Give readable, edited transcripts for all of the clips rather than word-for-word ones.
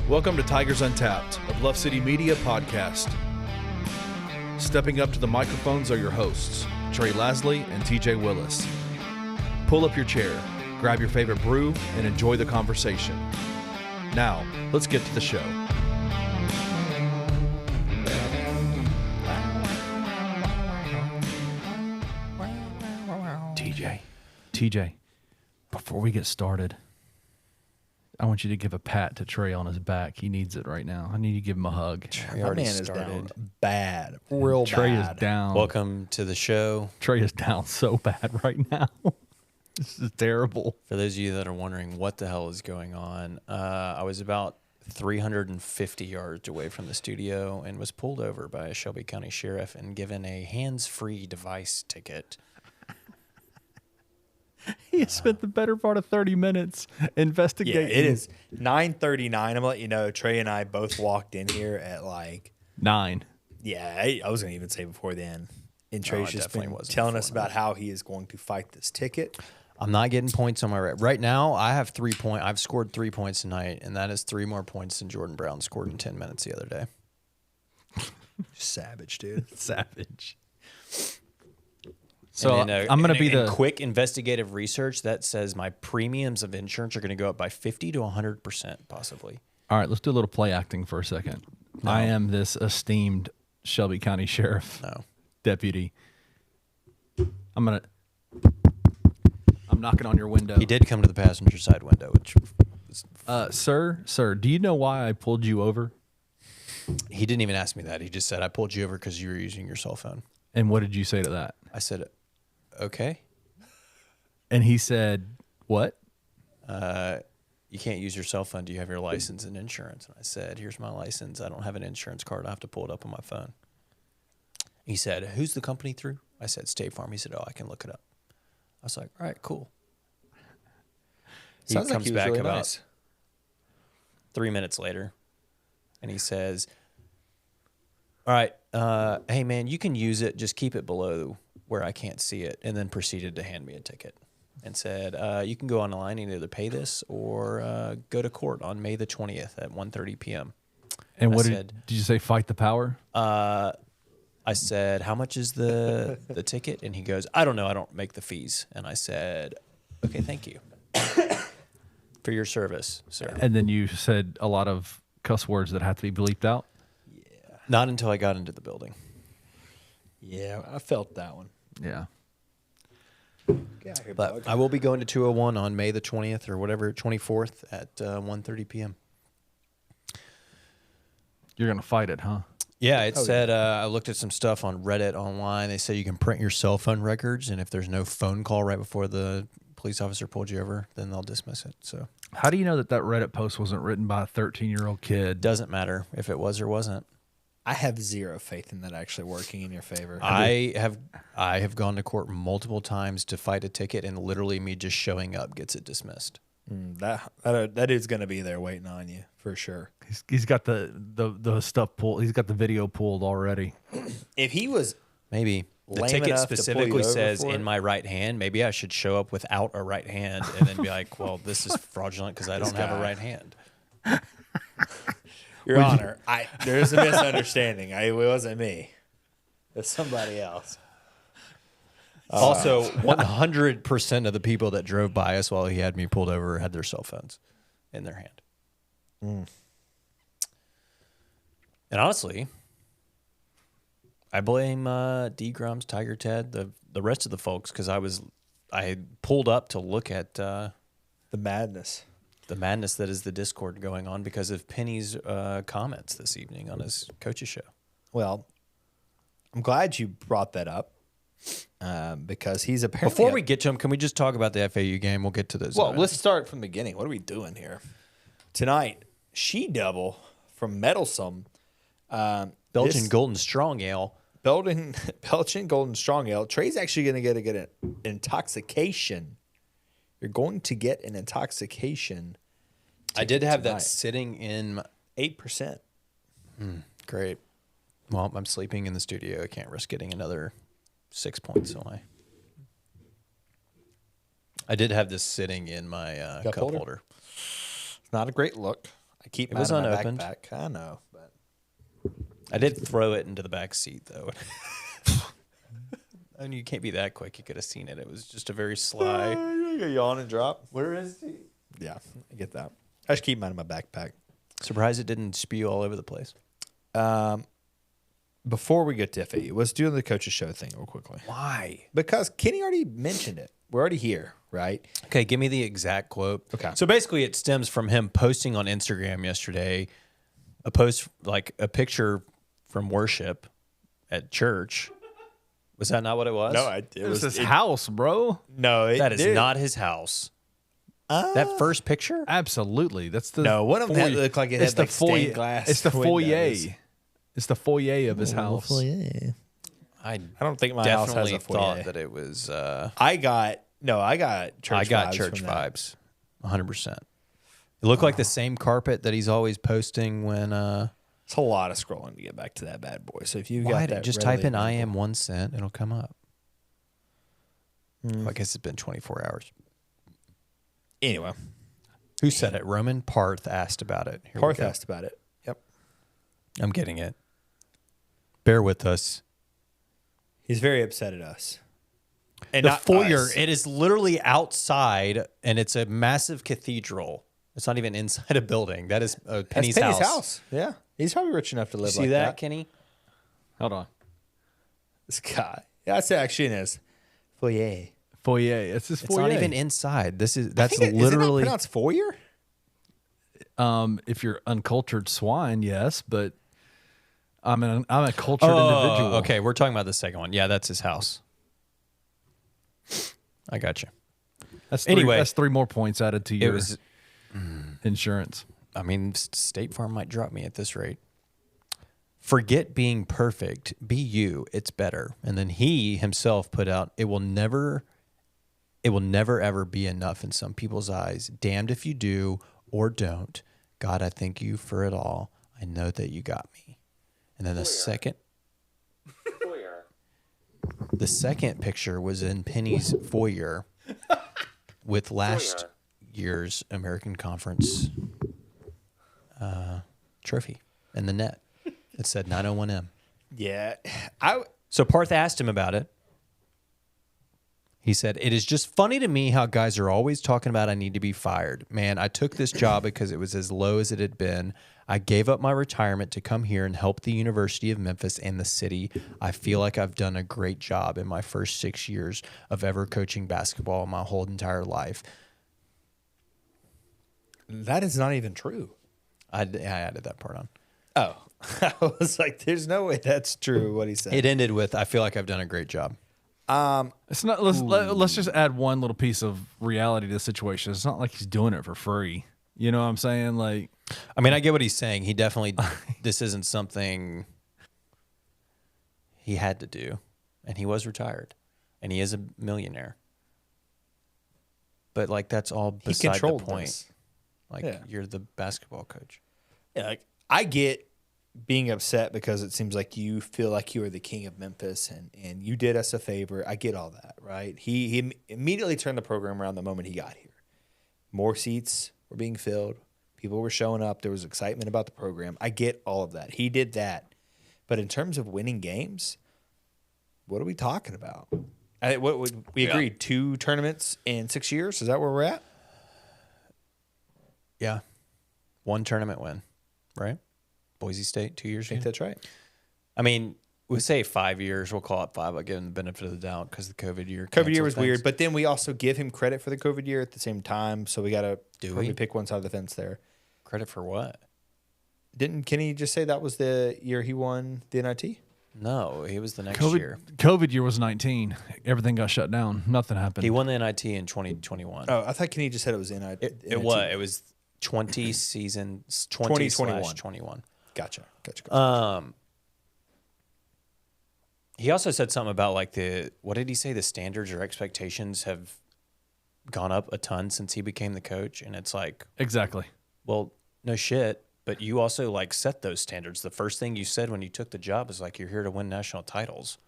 Welcome to Tigers Untapped, a Bluff City Media podcast. Stepping up to the microphones are your hosts, Trey Lasley and TJ Willis. Pull up your chair, grab your favorite brew, and enjoy the conversation. Now, let's get to the show. TJ, before we get started, I want you to give a pat to Trey on his back. He needs it right now. I need you to give him a hug. My man is down bad, real bad. Trey is down. Welcome to the show. Trey is down so bad right now. This is terrible. For those of you that are wondering what the hell is going on, I was about 350 yards away from the studio and was pulled over by a Shelby County sheriff and given a hands-free device ticket. He spent the better part of 30 minutes investigating. Yeah, it is 9:39. I'm going to let you know, Trey and I both walked in here at like 9. Yeah, I was going to even say before then. And Trey's just been telling us about how he is going to fight this ticket. I'm not getting points on my right now. I have 3 points. I've scored 3 points tonight, and that is 3 more points than Jordan Brown scored in 10 minutes the other day. Savage, dude. Savage. So then, I'm going to be the quick investigative research that says my premiums of insurance are going to go up by 50 to 100%, possibly. All right, let's do a little play acting for a second. No. I am this esteemed Shelby County Sheriff deputy. I'm knocking on your window. He did come to the passenger side window, which was Sir, do you know why I pulled you over? He didn't even ask me that. He just said, I pulled you over because you were using your cell phone. And what did you say to that? I said, okay. And he said, what? You can't use your cell phone. Do you have your license and insurance? And I said, here's my license. I don't have an insurance card. I have to pull it up on my phone. He said, who's the company through? I said, State Farm. He said, I can look it up. I was like, all right, cool. He Sounds comes like back really about nice. 3 minutes later, and he says, all right, hey, man, you can use it. Just keep it below where I can't see it, and then proceeded to hand me a ticket and said, you can go online and either pay this or go to court on May the 20th at 1:30 p.m. And what did you say, fight the power? I said, how much is the ticket? And he goes, I don't know. I don't make the fees. And I said, okay, thank you for your service, sir. And then you said a lot of cuss words that have to be bleeped out? Yeah. Not until I got into the building. Yeah, I felt that one. Yeah. But I will be going to 201 on May the 20th or whatever, 24th at 1:30 p.m. You're going to fight it, huh? Yeah, it said, I looked at some stuff on Reddit online. They say you can print your cell phone records, and if there's no phone call right before the police officer pulled you over, then they'll dismiss it. So, how do you know that Reddit post wasn't written by a 13-year-old kid? Doesn't matter if it was or wasn't. I have zero faith in that actually working in your favor. I have gone to court multiple times to fight a ticket, and literally me just showing up gets it dismissed. That is going to be there waiting on you for sure. He's got the stuff pulled. He's got the video pulled already. If he was maybe the ticket specifically says in my right hand, maybe I should show up without a right hand and then be like, well, this is fraudulent because I don't have a right hand. Your Honor, there's a misunderstanding. It wasn't me. It's somebody else. Also, 100% of the people that drove by us while he had me pulled over had their cell phones in their hand. And honestly, I blame D. Grum's, Tiger Ted, the rest of the folks, because I had pulled up to look at the madness. The madness that is the Discord going on because of Penny's comments this evening on his coach's show. Well, I'm glad you brought that up because he's apparently... Before we get to him, can we just talk about the FAU game? We'll get to those. Well, let's start from the beginning. What are we doing here? Tonight, She Devil from Meddlesome. Belgian Golden Strong Ale. Belgian Golden Strong Ale. Trey's actually going to get an intoxication. You're going to get an intoxication. I did have that sitting in 8%. Great. Well, I'm sleeping in the studio. I can't risk getting another 6 points, so I did have this sitting in my cup holder. It's not a great look. I keep It mine was in my unopened. backpack. I know, but I did throw it into the back seat though. And you can't be that quick. You could have seen it. It was just a very sly. you yawn and drop. Where is he? Yeah, I get that. I just keep mine in my backpack. Surprised it didn't spew all over the place. Before we get to FAU, let's do the coach's show thing real quickly. Why? Because Kenny already mentioned it. We're already here, right? Okay, give me the exact quote. Okay. So basically, it stems from him posting on Instagram yesterday a post, like a picture from worship at church. Was that not what it was? No, it was his house, bro. No, That is not his house. That first picture? Absolutely. That's the No, one of them foyer. looked like it It's had the like foyer. stained glass. It's the foyer. windows. It's the foyer of his house. I don't think my house has definitely a foyer. thought that it was. I got church. I got vibes church from that. vibes, 100%. It looked like the same carpet that he's always posting when. It's a lot of scrolling to get back to that bad boy. So if you Why got that, just readily type in "I available- am 1 cent," it'll come up. I guess it's been 24 hours. Anyway, Who said it? Roman Parth asked about it. Here we Parth go. asked about it. Yep, I'm getting it. Bear with us. he's very upset at us. And The not foyer, us. it is literally outside, and it's a massive cathedral. It's not even inside a building. That is That's Penny's, Penny's house. house. Yeah, he's probably rich enough to live See like that, that. Kenny? Hold on. This guy. Yeah, that's actually in his foyer. Foyer. It's his It's foyer. not even inside. That's I think is it not literally. pronounced foyer? If you're uncultured swine, yes, but I'm a cultured individual. Okay, we're talking about the second one. Yeah, that's his house. I got you. That's Anyway. that's 3 more points added to It your was. insurance. I mean, State Farm might drop me at this rate. Forget being perfect. Be you. It's better. And then he himself put out, it will never ever be enough in some people's eyes. Damned if you do or don't. God, I thank you for it all. I know that you got me. And then the second picture was in Penny's foyer with last year's American Conference trophy and the net. It said 901M. Yeah, So Parth asked him about it. He said, "It is just funny to me how guys are always talking about I need to be fired. Man, I took this job because it was as low as it had been. I gave up my retirement to come here and help the University of Memphis and the city. I feel like I've done a great job in my first 6 years of ever coaching basketball my whole entire life." that is not even true. I added that part on. Oh, I was like, "There's no way that's true." What he said. It ended with, "I feel like I've done a great job." It's not. Let's just add one little piece of reality to the situation. It's not like he's doing it for free. You know what I'm saying? Like, I mean, I get what he's saying. He definitely, this isn't something he had to do. And he was retired. And he is a millionaire. But, like, that's all he beside the controlled point. this. Like, Yeah. you're the basketball coach. Yeah, like I get being upset because it seems like you feel like you are the king of Memphis and you did us a favor. I get all that, right? He immediately turned the program around the moment he got here. More seats were being filled. People were showing up. There was excitement about the program. I get all of that. He did that. But in terms of winning games, what are we talking about? We agreed 2 tournaments in 6 years. Is that where we're at? Yeah. 1 tournament win, right? Boise State, 2 years I think ago. that's right. I mean, we say 5 years. We'll call it 5. I'll give him the benefit of the doubt because the COVID year. COVID year was canceled weird, things. but then we also give him credit for the COVID year at the same time. So we got to Do probably we? pick one side of the fence there. Credit for what? Didn't Kenny just say that was the year he won the NIT? No, he was the next year. COVID year was 19. Everything got shut down. Nothing happened. He won the NIT in 2021. Oh, I thought Kenny just said it was NIT. It was. It was 20 seasons, 2021. 21. Gotcha. He also said something about like what did he say? The standards or expectations have gone up a ton since he became the coach. And it's like, Exactly. well, no shit. But you also like set those standards. The first thing you said when you took the job is like, you're here to win national titles.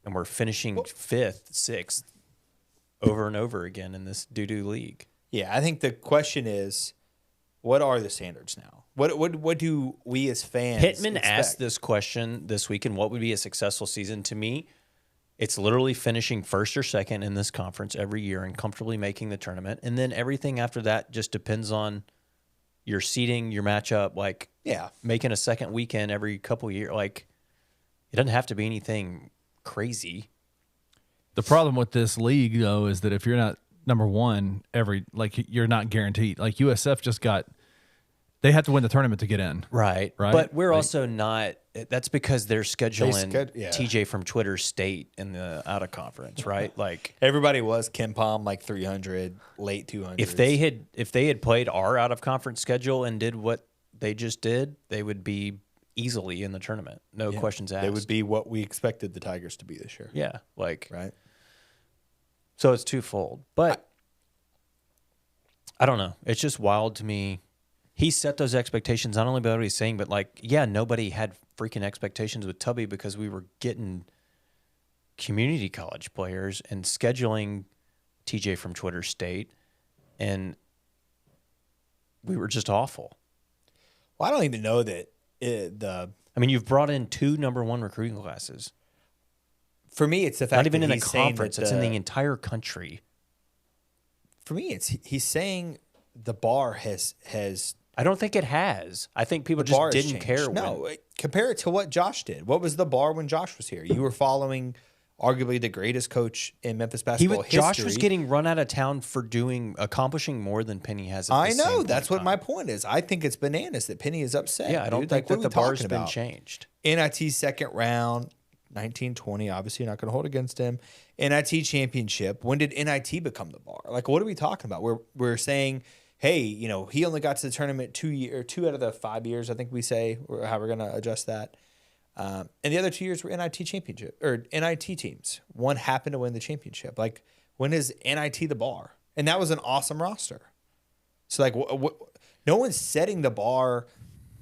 And we're finishing 5th, 6th over and over again in this doo-doo league. Yeah, I think the question is, What are the standards now? What do we as fans Pittman expect? asked this question this weekend, what would be a successful season? To me, it's literally finishing first or second in this conference every year and comfortably making the tournament. And then everything after that just depends on your seeding, your matchup, like making a second weekend every couple years. Like, it doesn't have to be anything crazy. The problem with this league, though, is that if you're not number one you're not guaranteed. Like USF just they have to win the tournament to get in. Right. But we're also not, that's because they're scheduling TJ from Twitter State in the out of conference, right? Like everybody was Ken Palm like 300, late 200s. If they had played our out of conference schedule and did what they just did, they would be easily in the tournament. No questions asked. They would be what we expected the Tigers to be this year. Yeah. Like, right. So it's twofold. But I don't know. It's just wild to me. He set those expectations not only by what he's saying, but nobody had freaking expectations with Tubby because we were getting community college players and scheduling TJ from Twitter State, and we were just awful. Well, I don't even know that you've brought in 2 number 1 recruiting classes. For me, it's the fact not even that in a conference; it's in the entire country. For me, he's saying the bar has. I don't think it has. I think people just didn't care. No, compare it to what Josh did. What was the bar when Josh was here? You were following arguably the greatest coach in Memphis basketball history. Josh was getting run out of town for accomplishing more than Penny has. I know. That's what my point is. I think it's bananas that Penny is upset. Yeah, I don't think that the bar's been changed. NIT second round. 1920, obviously you're not going to hold against him. NIT championship. When did NIT become the bar? Like, what are we talking about? We're saying, hey, he only got to the tournament 2 out of the 5 years, I think we say, or how we're going to adjust that. And the other 2 years were NIT championship or NIT teams. One happened to win the championship. Like, when is NIT the bar? And that was an awesome roster. So, like, no one's setting the bar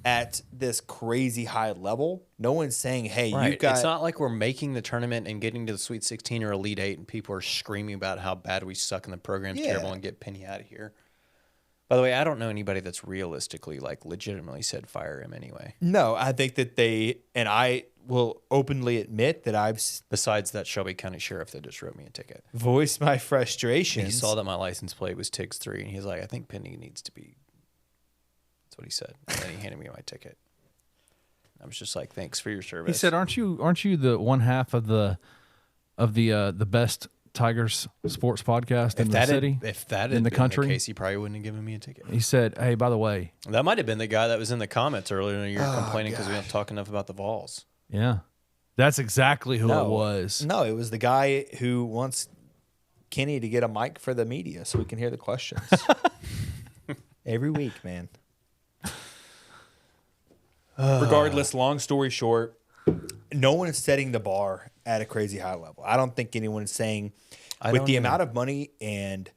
at this crazy high level. No one's saying, hey, you've got... It's not like we're making the tournament and getting to the Sweet 16 or Elite 8 and people are screaming about how bad we suck and the program's terrible and get Penny out of here. By the way, I don't know anybody that's realistically, legitimately said fire him anyway. No, I think that and I will openly admit that I've... Besides that Shelby County Sheriff that just wrote me a ticket. Voiced my frustration. He saw that my license plate was TIGS 3 and he's like, I think Penny needs to be... That's what he said. And then he handed me my ticket. I was just like, "Thanks for your service." He said, "Aren't you the one half of the best Tigers sports podcast in the city? If that had in the been country, the case, he probably wouldn't have given me a ticket." He said, "Hey, by the way, that might have been the guy that was in the comments earlier in the year complaining because we don't talk enough about the Vols." Yeah, that's exactly who it was. No, it was the guy who wants Kenny to get a mic for the media so we can hear the questions every week, man. Regardless, long story short, no one is setting the bar at a crazy high level. I don't think anyone is saying with the amount of money and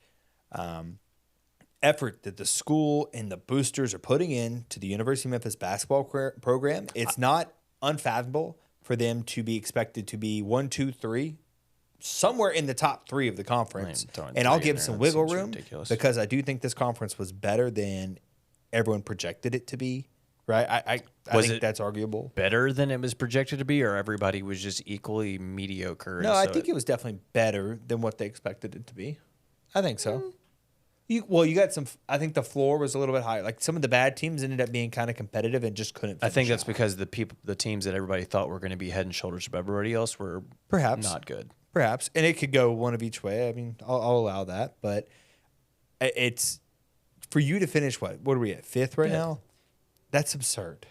effort that the school and the boosters are putting into the University of Memphis basketball program, it's not unfathomable for them to be expected to be 1, 2, 3, somewhere in the top 3 of the conference. And I'll give some wiggle room because I do think this conference was better than everyone projected it to be. Right, I think that's arguable. Better than it was projected to be, or everybody was just equally mediocre? No, I think it was definitely better than what they expected it to be. I think so. You got some. I think the floor was a little bit higher. Like some of the bad teams ended up being kind of competitive and just couldn't. I think that's because the teams that everybody thought were going to be head and shoulders above everybody else were perhaps not good. Perhaps, and it could go one of each way. I mean, I'll allow that, but it's for you to finish. What are we at? 5th right now? That's absurd.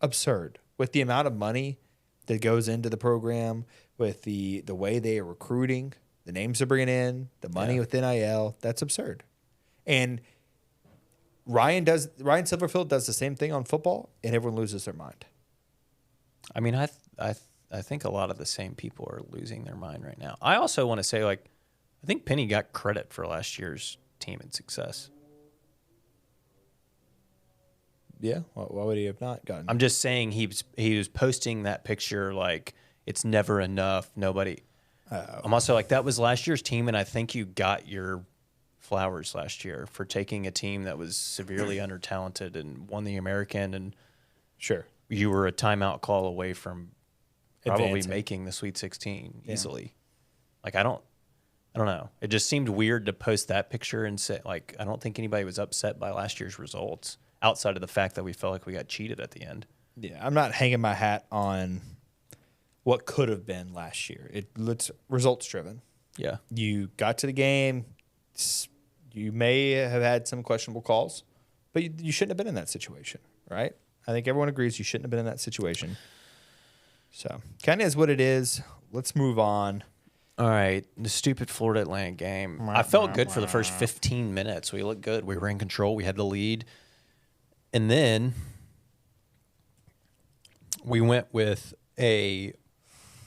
Absurd. With the amount of money that goes into the program, with the way they are recruiting, the names they're bringing in, the money with NIL, that's absurd. And Ryan Silverfield does the same thing on football, and everyone loses their mind. I mean, I think a lot of the same people are losing their mind right now. I also want to say, I think Penny got credit for last year's team and success. Yeah, why would he have not gotten? I'm just saying he was posting that picture like it's never enough. Nobody. I'm also like, that was last year's team, and I think you got your flowers last year for taking a team that was severely under-talented and won the American, and Sure. you were a timeout call away from probably Advancing. making the Sweet 16 easily. Like, I don't know. It just seemed weird to post that picture and say, like, I don't think anybody was upset by last year's results outside of the fact that we felt like we got cheated at the end. Yeah, I'm not hanging my hat on what could have been last year. It's results driven. Yeah. You got to the game. You may have had some questionable calls, but you shouldn't have been in that situation, right? I think everyone agrees you shouldn't have been in that situation. So, kind of is what it is. Let's move on. All right, the stupid Florida Atlantic game. I felt good for the first 15 minutes. We looked good. We were in control. We had the lead. And then we went with a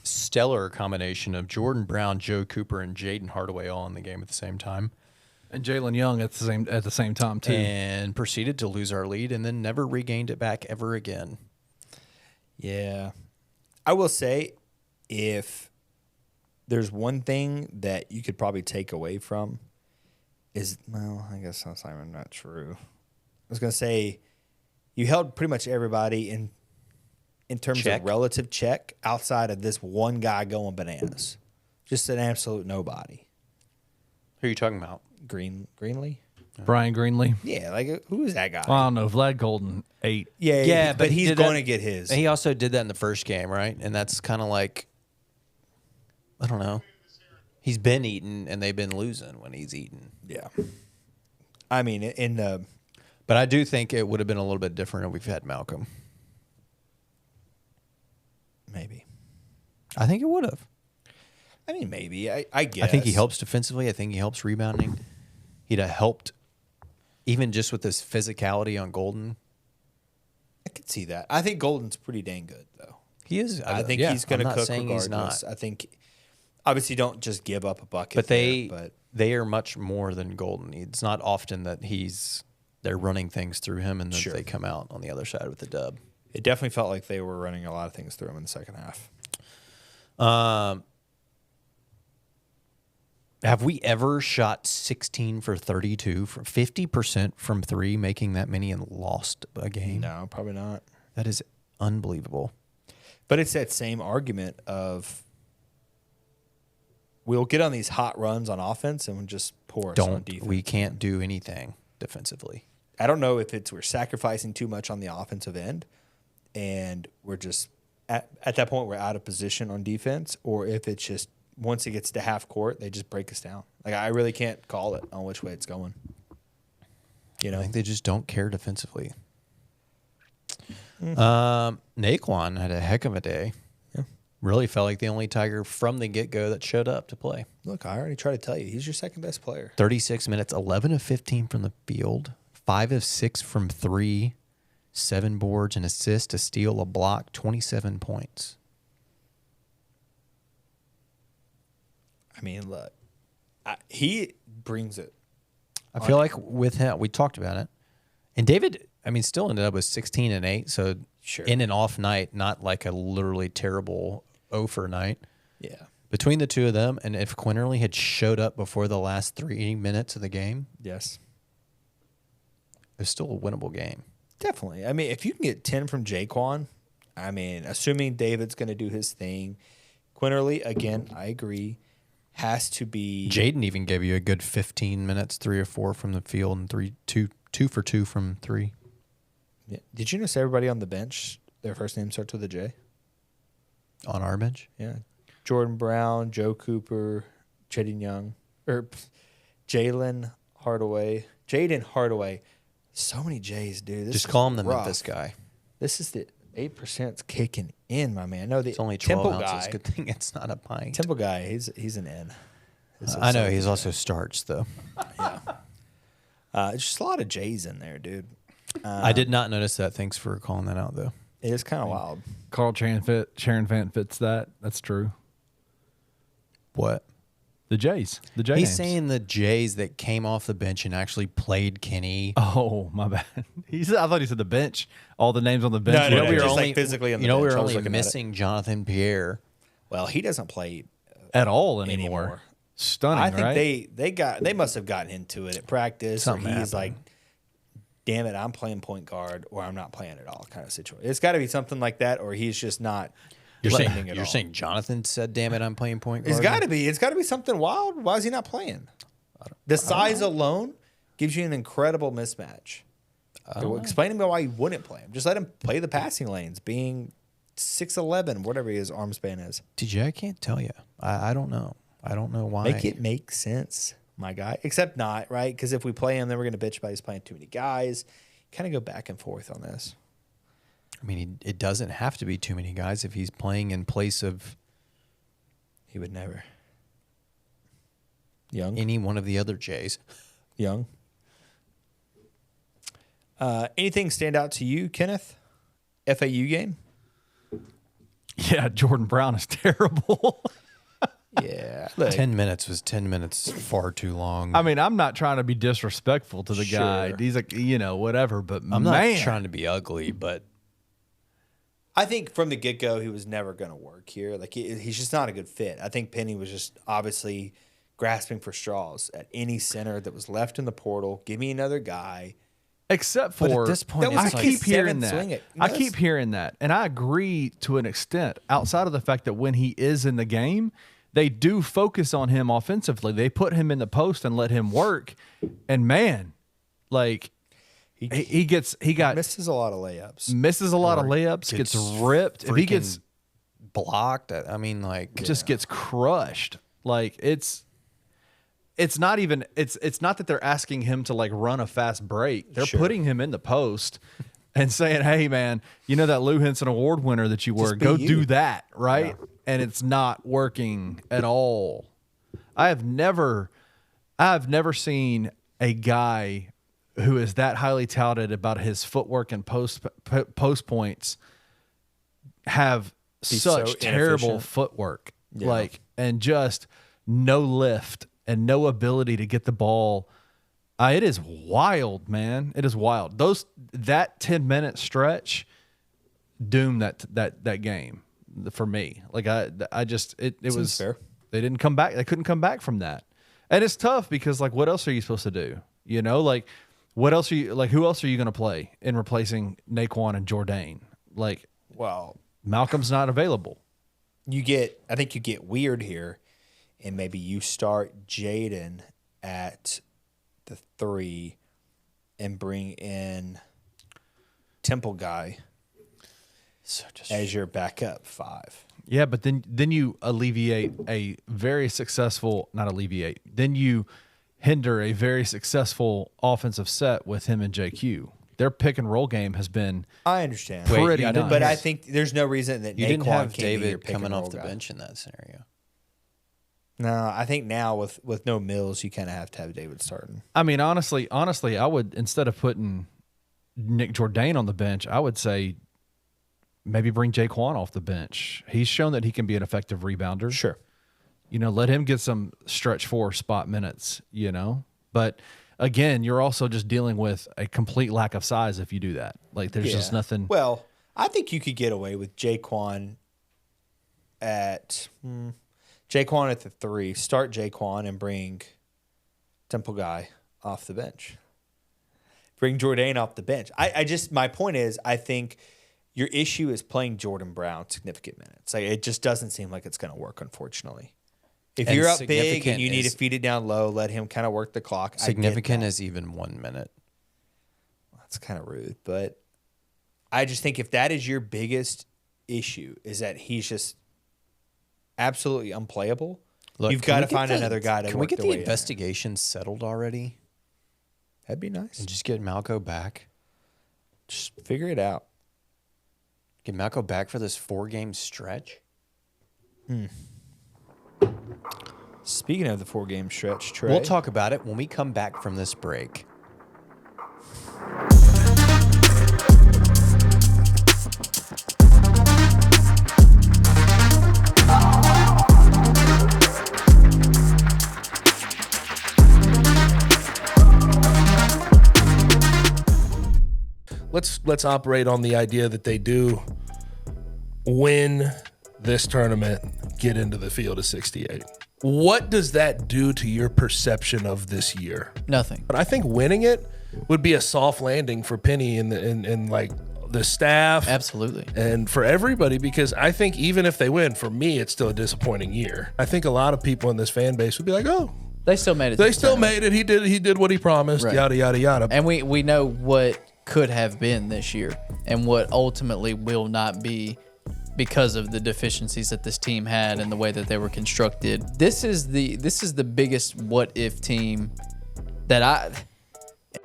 stellar combination of Jordan Brown, Joe Cooper, and Jaden Hardaway all in the game at the same time. And Jalen Young at the same time too. And proceeded to lose our lead and then never regained it back ever again. Yeah. I will say, if there's one thing that you could probably take away from is, well, I guess that's not true. I was going to say, you held pretty much everybody in terms Check. of relative check outside of this one guy going bananas. Just an absolute nobody. Who are you talking about? Greenlee? Brian Greenlee. Yeah, like, who is that guy? Well, I don't know. Vlad Golden 8. Yeah, but he he's did going that- to get his. He also did that in the first game, right? And that's kind of like, I don't know. He's been eating, and they've been losing when he's eating. Yeah. I mean, in the... But I do think it would have been a little bit different if we've had Malcolm. Maybe. I think it would have. I mean, maybe. I guess. I think he helps defensively. I think he helps rebounding. He'd have helped even just with his physicality on Golden. I could see that. I think Golden's pretty dang good, though. He is. I think he's going to I'm not cook saying regardless. he's not. I think, obviously, don't just give up a bucket. But there, they are much more than Golden. It's not often that they're running things through him and then Sure. they come out on the other side with the dub. it definitely felt like they were running a lot of things through him in the second half. Have we ever shot 16 for 32 from 50% from three, making that many and lost a game? No, probably not. That is unbelievable. But it's that same argument of we'll get on these hot runs on offense and we'll just pour us on defense. We can't do anything defensively. I don't know if we're sacrificing too much on the offensive end and we're just at that point we're out of position on defense, or if it's just once it gets to half court, they just break us down. Like, I really can't call it on which way it's going. You I know, think they just don't care defensively. Naquan had a heck of a day. Yeah. Really felt like the only Tiger from the get-go that showed up to play. look, I already tried to tell you, he's your second best player. 36 minutes, 11 of 15 from the field, 5 of 6 from three, 7 boards, an assist, a steal, a block, 27 points. I mean, look, he brings it. I feel like with him, we talked about it. And David, I mean, still ended up with 16 and 8. So Sure. in an off night, not like a literally terrible 0 night. Yeah. Between the two of them, and if Quinterly had showed up before the last 3 minutes of the game, Yes. it was still a winnable game. Definitely. I mean, if you can get 10 from Jaquan, I mean, assuming David's going to do his thing, Quinterly, again, I agree, has to be. Jaden even gave you a good 15 minutes, 3 or 4 from the field, and 2 for 2 from 3. Yeah. Did you notice everybody on the bench, their first name starts with a J? On our bench. Yeah. Jordan Brown, Joe Cooper, Jaden Young, or Jaden Hardaway. So many J's, dude. This Just is call him the rough. Memphis guy. This is the 8%'s kicking in, my man. No, the It's only 12 Temple ounces. guy. Good thing it's not a pint. Temple guy, he's an N. I know. He's also starched, though. It's just a lot of J's in there, dude. I did not notice that. Thanks for calling that out, though. It is kind of wild. Carl Sharon Fant fits that. That's true. What? The Jays. The J He's names. saying the Jays that came off the bench and actually played Kenny. Oh, my bad. I thought he said the bench. All the names on the bench. No, You know, we were just only like physically on the You know, we bench. were I was only looking at it. missing Jonathan Pierre. Well, he doesn't play at all anymore. stunning, I think right? they must have gotten into it at practice. Something Or he's happened. like, damn it, I'm playing point guard or I'm not playing at all kind of situation. It's got to be something like that, or he's just not. You're landing at you're all. saying Jonathan said, "Damn it, I'm playing point guard." It's got to be. It's got to be something wild. Why is he not playing? The size alone gives you an incredible mismatch. Explain to me why you wouldn't play him. Just let him play the passing lanes, being 6'11", whatever his arm span is. TJ, I can't tell you. I don't know. I don't know why. Make it make sense, my guy. Except not, right? Because if we play him, then we're going to bitch about he's playing too many guys. Kind of go back and forth on this. I mean, it doesn't have to be too many guys if he's playing in place of He would never. Young. any one of the other Jays. Young. Anything stand out to you, Kenneth? FAU game? Yeah, Jordan Brown is terrible. Yeah. Look, 10 minutes was 10 minutes far too long. I mean, I'm not trying to be disrespectful to the guy. Sure. He's like, whatever, but I'm not man. trying to be ugly, but I think from the get-go, he was never going to work here. Like he's just not a good fit. I think Penny was just obviously grasping for straws at any center that was left in the portal. Give me another guy. Except for But at this point, That was I it's like like keep hearing seventh that. swing it. I Yes. keep hearing that, and I agree to an extent. Outside of the fact that when he is in the game, they do focus on him offensively. They put him in the post and let him work. And man, like he Misses a lot of layups. misses a lot of layups, gets ripped. If he gets blocked, I mean, like just gets crushed. Like it's not even it's not that they're asking him to like run a fast break. They're Sure. putting him in the post and saying, "Hey man, you know that Lou Henson Award winner that you were? Just be Go you." do that," right? And it's not working at all. I have never seen a guy who is that highly touted about his footwork and post points have so such terrible inefficient. footwork, Yeah. like, and just no lift and no ability to get the ball. It is wild, man. It is wild. That 10-minute stretch doomed that game for me. Like I just it was fair. They didn't come back. They couldn't come back from that, and it's tough because like what else are you supposed to do? Like what else are you like? Who else are you going to play in replacing Naquan and Jourdain? Like Well, Malcolm's not available. I think you get weird here, and maybe you start Jaden at the 3 and bring in Temple guy as your backup 5. Yeah, but then you alleviate a very successful, not alleviate, then you hinder a very successful offensive set with him and JQ. Their pick and roll game has been I understand. pretty you nice. didn't But I think there's no reason that you Naquan didn't have can't be your David pick coming and off roll the guy. bench in that scenario. No, I think now with no Mills, you kind of have to have David starting. I mean, honestly, I would, instead of putting Nick Jourdain on the bench, I would say maybe bring Jaquan off the bench. He's shown that he can be an effective rebounder. Sure. Let him get some stretch 4 spot minutes, But again, you're also just dealing with a complete lack of size if you do that. Like there's just nothing. Well, I think you could get away with Jaquan at the 3. Start Jaquan and bring Temple guy off the bench. Bring Jourdain off the bench. My point is, I think your issue is playing Jordan Brown significant minutes. Like it just doesn't seem like it's going to work, unfortunately. If And you're up big and significant you need to is- feed it down low, let him kind of work the clock. Significant I get that. is even 1 minute. That's kind of rude, but I just think if that is your biggest issue, is that he's just absolutely unplayable. Look, You've can got we to get find another guy to Can we work get the the way in. investigation settled already That'd be nice. and just get Malco back? Just figure it out. Get Malco back for this 4-game stretch? Speaking of the 4-game stretch, Trey. We'll talk about it when we come back from this break. Let's operate on the idea that they do win this tournament, get into the field of 68. What does that do to your perception of this year? Nothing. But I think winning it would be a soft landing for Penny and like the staff. Absolutely. And for everybody, because I think even if they win, for me, it's still a disappointing year. I think a lot of people in this fan base would be like, oh, They still made it. they still made it. He did what he promised, Right. yada, yada, yada. And we know what could have been this year and what ultimately will not be because of the deficiencies that this team had and the way that they were constructed. This is the biggest what if team that I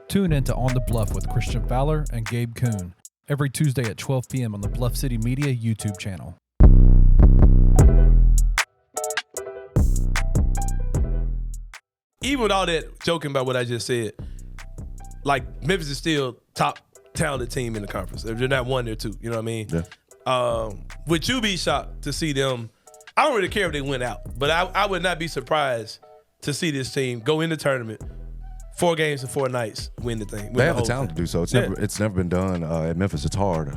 Tune in to On the Bluff with Christian Fowler and Gabe Kuhn every Tuesday at 12 p.m. on the Bluff City Media YouTube channel. Even with all that joking about what I just said, like Memphis is still top talented team in the conference. If they're not one, they're two. You know what I mean? Yeah. Would you be shocked to see them? I don't really care if they went out, but I would not be surprised to see this team go in the tournament, 4 games and 4 nights, win the thing. They have the talent to do so. It's never been done at Memphis. It's hard.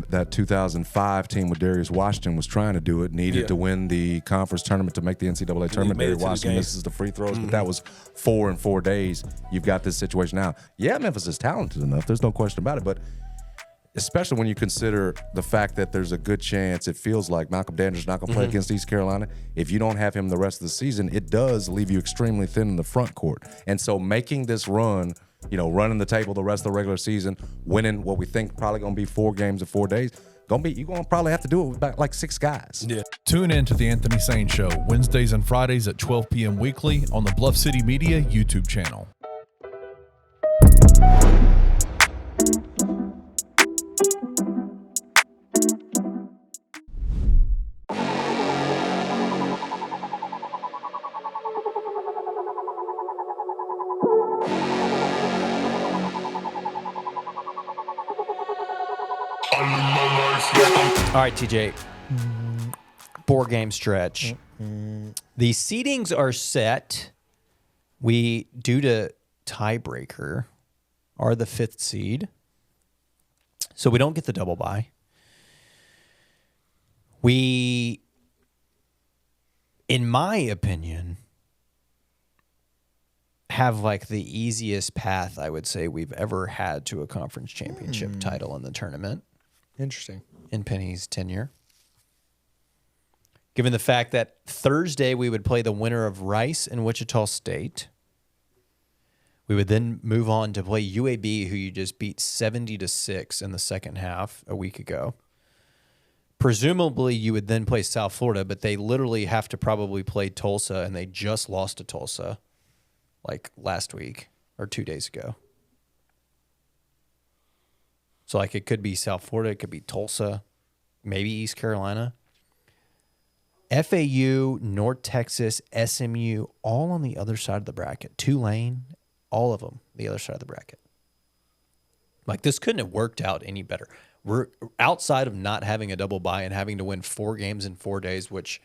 That 2005 team with Darius Washington was trying to do it, needed to win the conference tournament to make the NCAA tournament. made it Darius to the Washington game. misses the free throws, but that was 4 in 4 days. You've got this situation now. Yeah, Memphis is talented enough. There's no question about it, but especially when you consider the fact that there's a good chance it feels like Malcolm Danner's not going to play against East Carolina. If you don't have him the rest of the season, it does leave you extremely thin in the front court. And so making this run, running the table the rest of the regular season, winning what we think probably going to be 4 games in 4 days, you're going to probably have to do it with about like 6 guys. Yeah. Tune in to The Anthony Sane Show Wednesdays and Fridays at 12 p.m. weekly on the Bluff City Media YouTube channel. All right, TJ. 4-game stretch. The seedings are set. We, due to tiebreaker, are the 5th seed. So we don't get the double bye. We, in my opinion, have like the easiest path, I would say, we've ever had to a conference championship title in the tournament. Interesting. In Penny's tenure. Given the fact that Thursday we would play the winner of Rice and Wichita State. We would then move on to play UAB, who you just beat 70-6 in the second half a week ago. Presumably you would then play South Florida, but they literally have to probably play Tulsa, and they just lost to Tulsa like last week or 2 days ago. So, like, it could be South Florida, it could be Tulsa, maybe East Carolina. FAU, North Texas, SMU, all on the other side of the bracket. Tulane, all of them, the other side of the bracket. Like, this couldn't have worked out any better. We're outside of not having a double bye and having to win 4 games in 4 days, which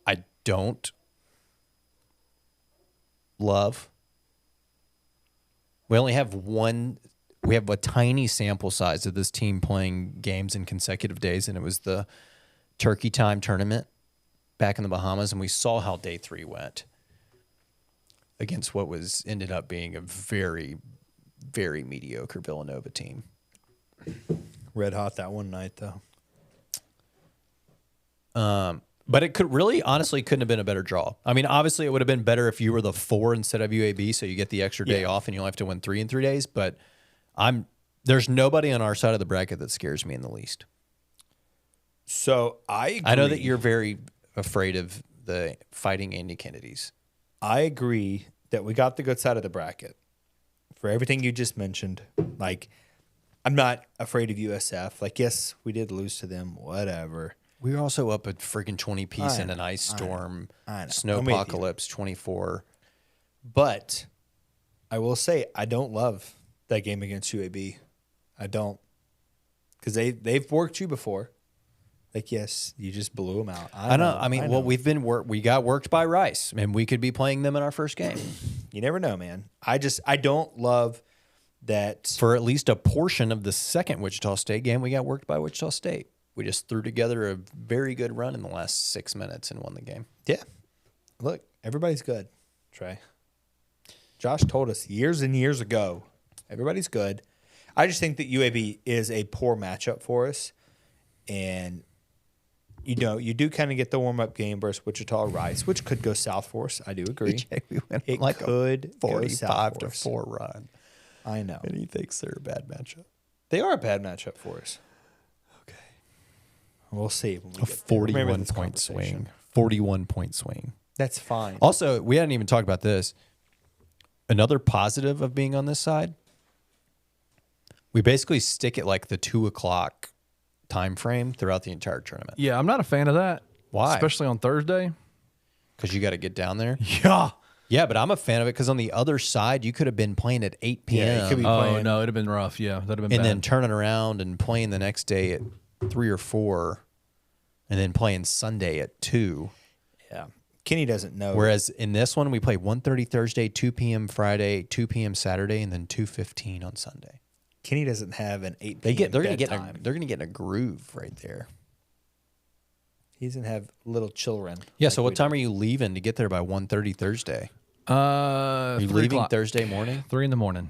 I don't love. We only have we have a tiny sample size of this team playing games in consecutive days, and it was the Turkey Time tournament back in the Bahamas, and we saw how day 3 went against what ended up being a very, very mediocre Villanova team. Red hot that one night, though. But it honestly couldn't have been a better draw. I mean, obviously it would have been better if you were the 4 instead of UAB, so you get the extra day off and you only have to win 3 in 3 days, but there's nobody on our side of the bracket that scares me in the least. So I agree. I know that you're very afraid of the Fighting Andy Kennedys. I agree that we got the good side of the bracket for everything you just mentioned. Like, I'm not afraid of USF. Like, yes, we did lose to them, whatever. We were also up a freaking 20-piece in an ice storm, snow apocalypse, 24. But I will say I don't love that game against UAB. I don't. Because they've worked you before. Like, yes, you just blew them out. I know. I mean, well, we got worked by Rice, and we could be playing them in our first game. You never know, man. I don't love that. For at least a portion of the second Wichita State game, we got worked by Wichita State. We just threw together a very good run in the last 6 minutes and won the game. Yeah. Look, everybody's good, Trey. Josh told us years and years ago, everybody's good. I just think that UAB is a poor matchup for us. And, you do kind of get the warm-up game versus Wichita Rice, which could go south for us. I do agree. We went It like could a go south 45 for to us. 4 run. I know. And he thinks they're a bad matchup. They are a bad matchup for us. Okay. We'll see. When we A get there. Remember 41 this point conversation. swing. 41 point swing. That's fine. Also, we hadn't even talked about this. Another positive of being on this side, we basically stick at like the 2 o'clock time frame throughout the entire tournament. Yeah, I'm not a fan of that. Why? Especially on Thursday. Because you got to get down there. Yeah. Yeah, but I'm a fan of it because on the other side, you could have been playing at 8 p.m. Yeah, it could be Oh, playing. no, it'd have been rough. Yeah, that'd have been and bad. then turning around and playing the next day at 3 or 4, and then playing Sunday at 2. Yeah. Kenny doesn't know. Whereas in this one, we play 1:30 Thursday, 2 p.m. Friday, 2 p.m. Saturday, and then 2:15 on Sunday. Kenny doesn't have an 8 They're p.m. gonna bedtime. they're gonna get in a groove right there. He doesn't have little children. Yeah. like So we what time do. are you leaving to get there by 1:30 Thursday? Are Are you leaving Thursday morning? 3 in the morning.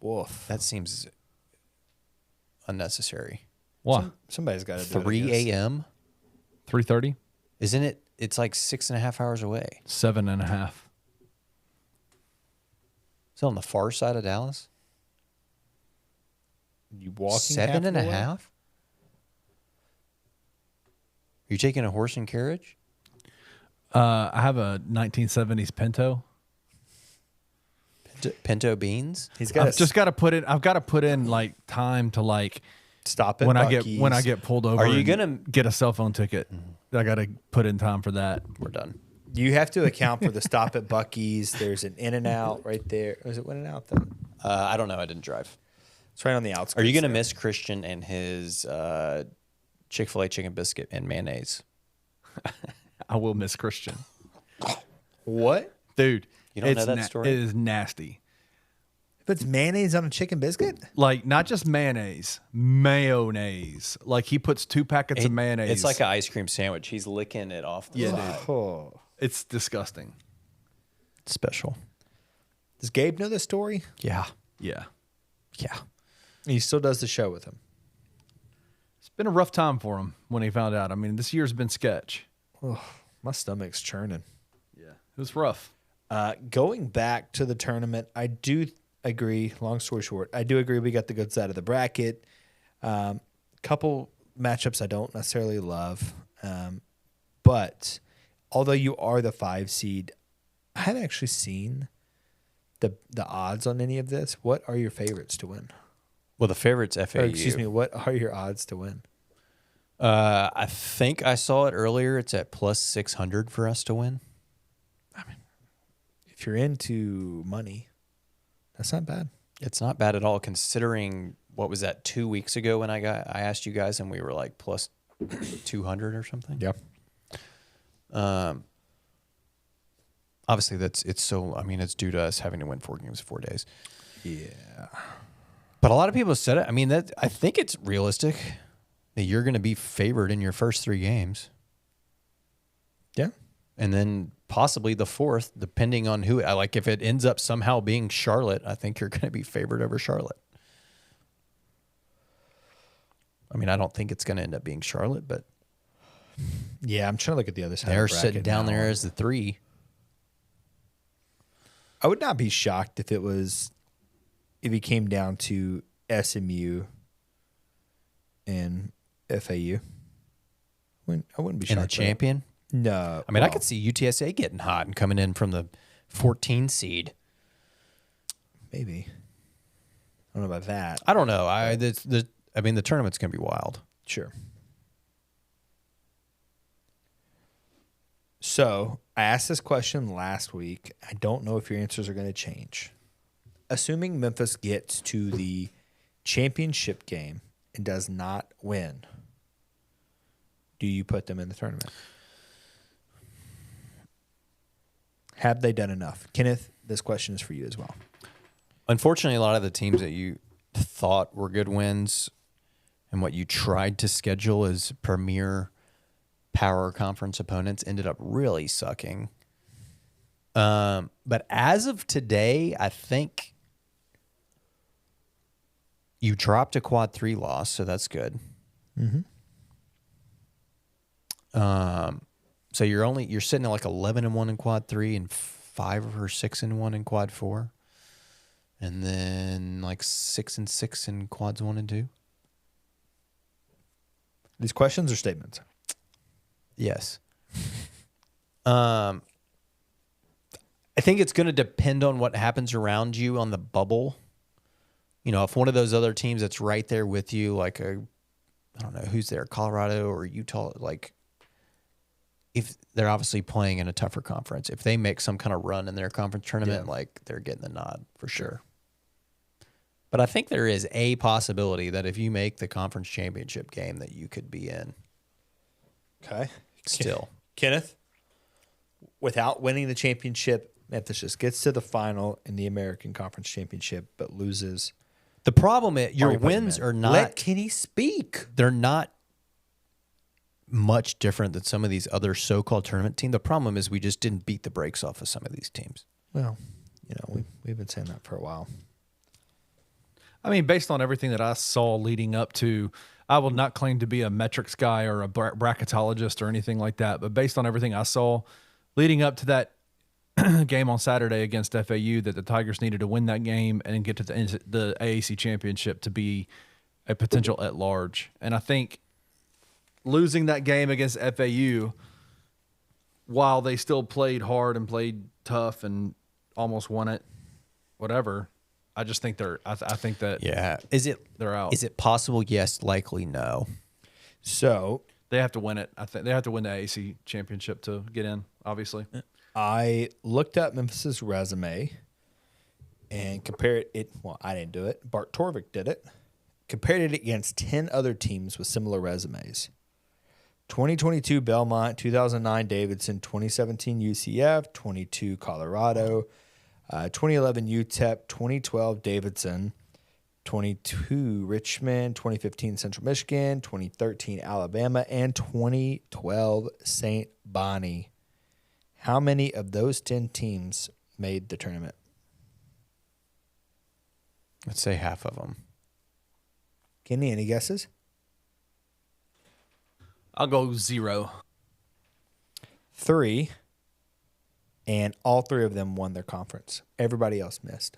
Woof. That seems unnecessary. What? Somebody's got to do it. I 3 guess. a.m. 3:30? Isn't it? It's like 6.5 hours away. 7.5. Is it on the far side of Dallas? You walking 7.5? half Are you taking a horse and carriage? I have a 1970s Pinto. Pinto beans? He's got I've just got to put in. I've got to put in like time to like stop it when I get pulled over. Are you and gonna- get a cell phone ticket? I got to put in time for that. We're done. You have to account for the stop at Buc-ee's. There's an In-N-Out right there. Is it In-N-Out though? I don't know. I didn't drive. It's right on the outskirts. Are you going to there. miss Christian and his Chick-fil-A chicken biscuit and mayonnaise? I will miss Christian, What? dude. You don't know it's that story? It is nasty. If it's mayonnaise on a chicken biscuit? Like not just mayonnaise. Like he puts 2 packets of mayonnaise. It's like an ice cream sandwich. He's licking it off the side. Oh. It's disgusting. Special. Does Gabe know this story? Yeah. Yeah, Yeah. He still does the show with him. it's been a rough time for him when he found out. I mean, this year's been sketch. Oh, my stomach's churning. Yeah, it was rough. Going back to the tournament, I do agree. Long story short, I do agree we got the good side of the bracket. Couple matchups I don't necessarily love, but although you are the 5 seed, I haven't actually seen the odds on any of this. What are your favorites to win? Well, the favorite's FAU. Or, excuse me, what are your odds to win? I think I saw it earlier. It's at plus 600 for us to win. If you're into money, that's not bad. It's not bad at all, considering what was that 2 weeks ago when I asked you guys and we were like plus 200 or something. Yeah. Obviously it's due to us having to win 4 games in 4 days. Yeah. But a lot of people said it. I mean, I think it's realistic that you're going to be favored in your first 3 games. Yeah. And then possibly the 4th, depending on who. Like if it ends up somehow being Charlotte, I think you're going to be favored over Charlotte. I mean, I don't think it's going to end up being Charlotte, but Yeah, I'm trying to look at the other side. they're of the sitting bracket down now. there as the 3. I would not be shocked if it came down to SMU and FAU. I wouldn't be shocked. And the by that. champion. No. I mean, I well, could see UTSA getting hot and coming in from the 14 seed. maybe. I don't know about that. I don't know. The tournament's going to be wild. Sure. So I asked this question last week. I don't know if your answers are going to change. Assuming Memphis gets to the championship game and does not win, do you put them in the tournament? Have they done enough? Kenneth, this question is for you as well. Unfortunately, a lot of the teams that you thought were good wins and what you tried to schedule as premier power conference opponents ended up really sucking. But as of today, I think you dropped a quad 3 loss, so that's good. So you're sitting at like 11-1 in quad 3 and 5 or 6-1 in quad 4, and then like 6-6 in quads 1 and 2. These questions or statements? Yes. I think it's going to depend on what happens around you on the bubble. You know, if one of those other teams that's right there with you, like I don't know who's there, Colorado or Utah, like if they're obviously playing in a tougher conference, if they make some kind of run in their conference tournament, like they're getting the nod for sure. But I think there is a possibility that if you make the conference championship game that you could be in. Okay. Still. Kenneth, without winning the championship, Memphis just gets to the final in the American Conference Championship, but loses. The problem is your Already put them wins in. are not. Let Kenny speak. They're not much different than some of these other so-called tournament teams. The problem is we just didn't beat the brakes off of some of these teams. Well, you know, we've been saying that for a while. I mean, based on everything that I saw leading up to, I will not claim to be a metrics guy or a bracketologist or anything like that, but based on everything I saw leading up to that game on Saturday against FAU, that the Tigers needed to win that game and get to the AAC championship to be a potential at large. And I think losing that game against FAU, while they still played hard and played tough and almost won it, whatever, I just think I think that they're out. Is it possible? Yes. Likely no. So they have to win it. I think they have to win the AAC championship to get in, obviously. I looked up Memphis's resume and compared it. Well, I didn't do it. Bart Torvik did it. Compared it against 10 other teams with similar resumes. 2022 Belmont, 2009 Davidson, 2017 UCF, 22 Colorado, 2011 UTEP, 2012 Davidson, 22 Richmond, 2015 Central Michigan, 2013 Alabama, and 2012 St. Bonnie. How many of those 10 teams made the tournament? Let's say half of them. Kenny, any guesses? I'll go 0. 3, and all 3 of them won their conference. Everybody else missed.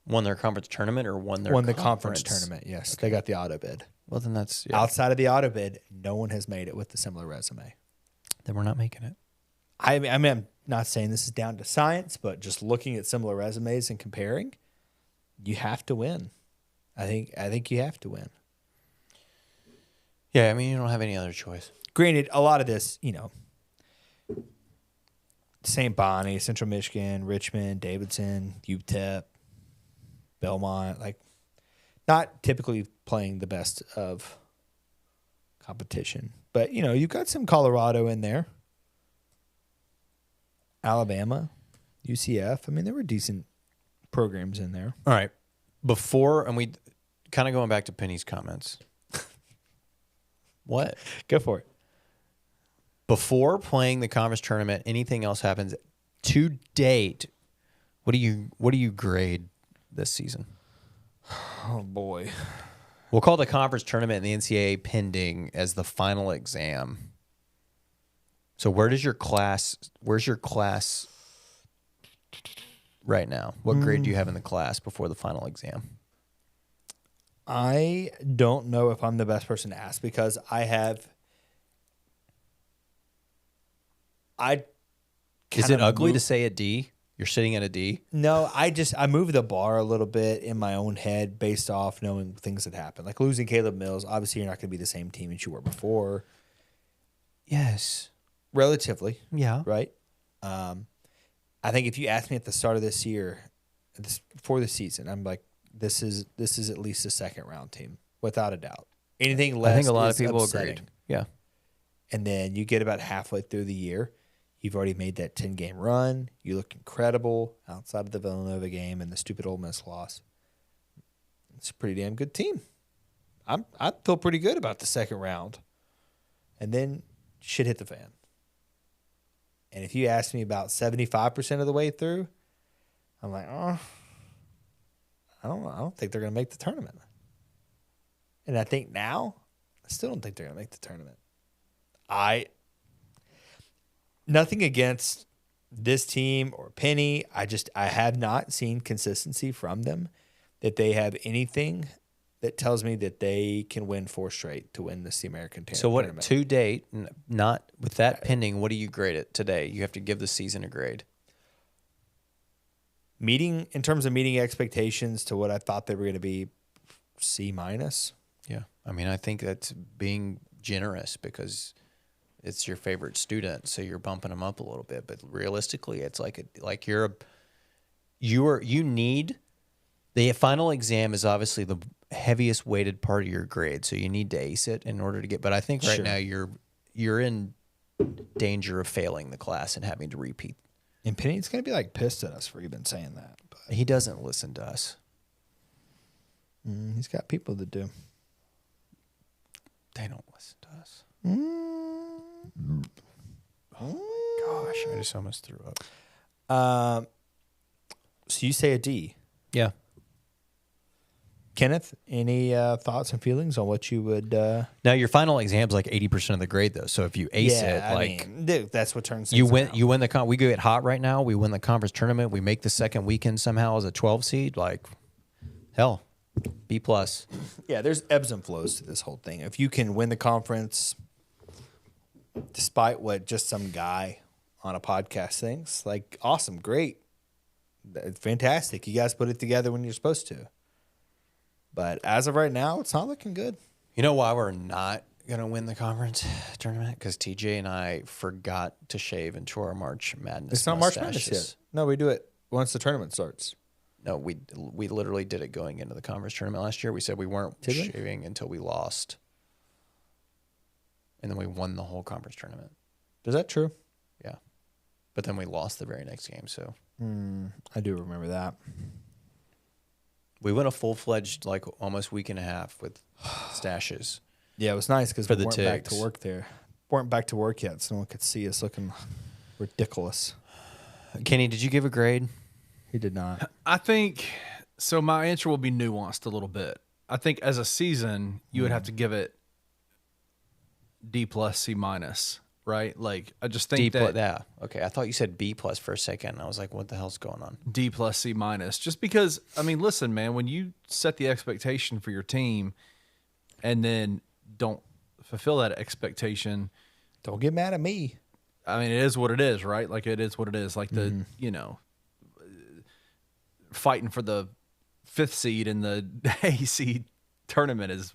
Won their conference tournament or won the conference tournament, yes. Okay. They got the auto bid. Well, then that's Outside of the auto bid, no one has made it with a similar resume. Then we're not making it. I mean, I'm not saying this is down to science, but just looking at similar resumes and comparing, you have to win. I think you have to win. Yeah, I mean, you don't have any other choice. Granted, a lot of this, you know, St. Bonnie, Central Michigan, Richmond, Davidson, UTEP, Belmont, like not typically playing the best of competition. But, you know, you've got some Colorado in there. Alabama, UCF. I mean, there were decent programs in there. All right. Before, and we kind of going back to Penny's comments. What? Go for it. Before playing the conference tournament, anything else happens to date, what do you grade this season? Oh, boy. We'll call the conference tournament and the NCAA pending as the final exam. So where's your class right now? What grade do you have in the class before the final exam? I don't know if I'm the best person to ask because Is it ugly to say a D? You're sitting at a D? No, I move the bar a little bit in my own head based off knowing things that happen. Like losing Caleb Mills, obviously you're not going to be the same team as you were before. Yes. Relatively. Yeah. Right? I think if you asked me at the start of this year, before the season, I'm like, this is at least a second round team, without a doubt. Anything less, I think a lot is of people upsetting. agreed. Yeah. And then you get about halfway through the year, you've already made that 10-game run. You look incredible outside of the Villanova game and the stupid Ole Miss loss. It's a pretty damn good team. I feel pretty good about the second round. And then shit hit the fan. And if you ask me about 75% of the way through, I'm like, oh, I don't think they're going to make the tournament. And I think now, I still don't think they're going to make the tournament. Nothing against this team or Penny. I have not seen consistency from them that they have anything that tells me that they can win 4 straight to win this American So what tournament. to date, not with that pending, what do you grade it today? You have to give the season a grade. In terms of meeting expectations to what I thought they were going to be, C-. Yeah. I mean, I think that's being generous because it's your favorite student, so you're bumping them up a little bit. But realistically, it's you need the final exam is obviously the heaviest weighted part of your grade, so you need to ace it in order to get. But I think right now you're in danger of failing the class and having to repeat. And Penny's going to be like pissed at us for even saying that. But He doesn't listen to us. he's got people that do. They don't listen to us. Gosh, I just almost threw up. So you say a D. Yeah. Kenneth, any thoughts and feelings on what you would... Now your final exam's like 80% of the grade though. So if you ace dude, that's what turns you things win. around. You win the we get hot right now. We win the conference tournament. We make the second weekend somehow as a 12 seed. Like, hell, B+. Yeah, there's ebbs and flows to this whole thing. If you can win the conference, despite what just some guy on a podcast thinks, like, awesome, great, fantastic. You guys put it together when you're supposed to. But as of right now, it's not looking good. You know why we're not gonna win the conference tournament? Because TJ and I forgot to shave into our March Madness. It's not March Madness mustaches. yet. No, we do it once the tournament starts. No, we literally did it going into the conference tournament last year. We said we weren't Did we? shaving until we lost, and then we won the whole conference tournament. Is that true? Yeah, but then we lost the very next game. So I do remember that. we went a full-fledged like almost week and a half with stashes. Yeah, it was nice because For we the weren't back ticks. to work there. Weren't back to work yet, so no one could see us looking ridiculous. Kenny, did you give a grade? He did not. I think so. My answer will be nuanced a little bit. I think as a season, you would have to give it D+, C-, right? Like I just think that Yeah. Okay. I thought you said B+ for a second. I was like, what the hell's going on? D+, C-, just because I mean, listen, man, when you set the expectation for your team and then don't fulfill that expectation, Don't get mad at me. I mean, it is what it is, right? Like it is what it is. Like the fighting for the 5th seed in the AAC tournament is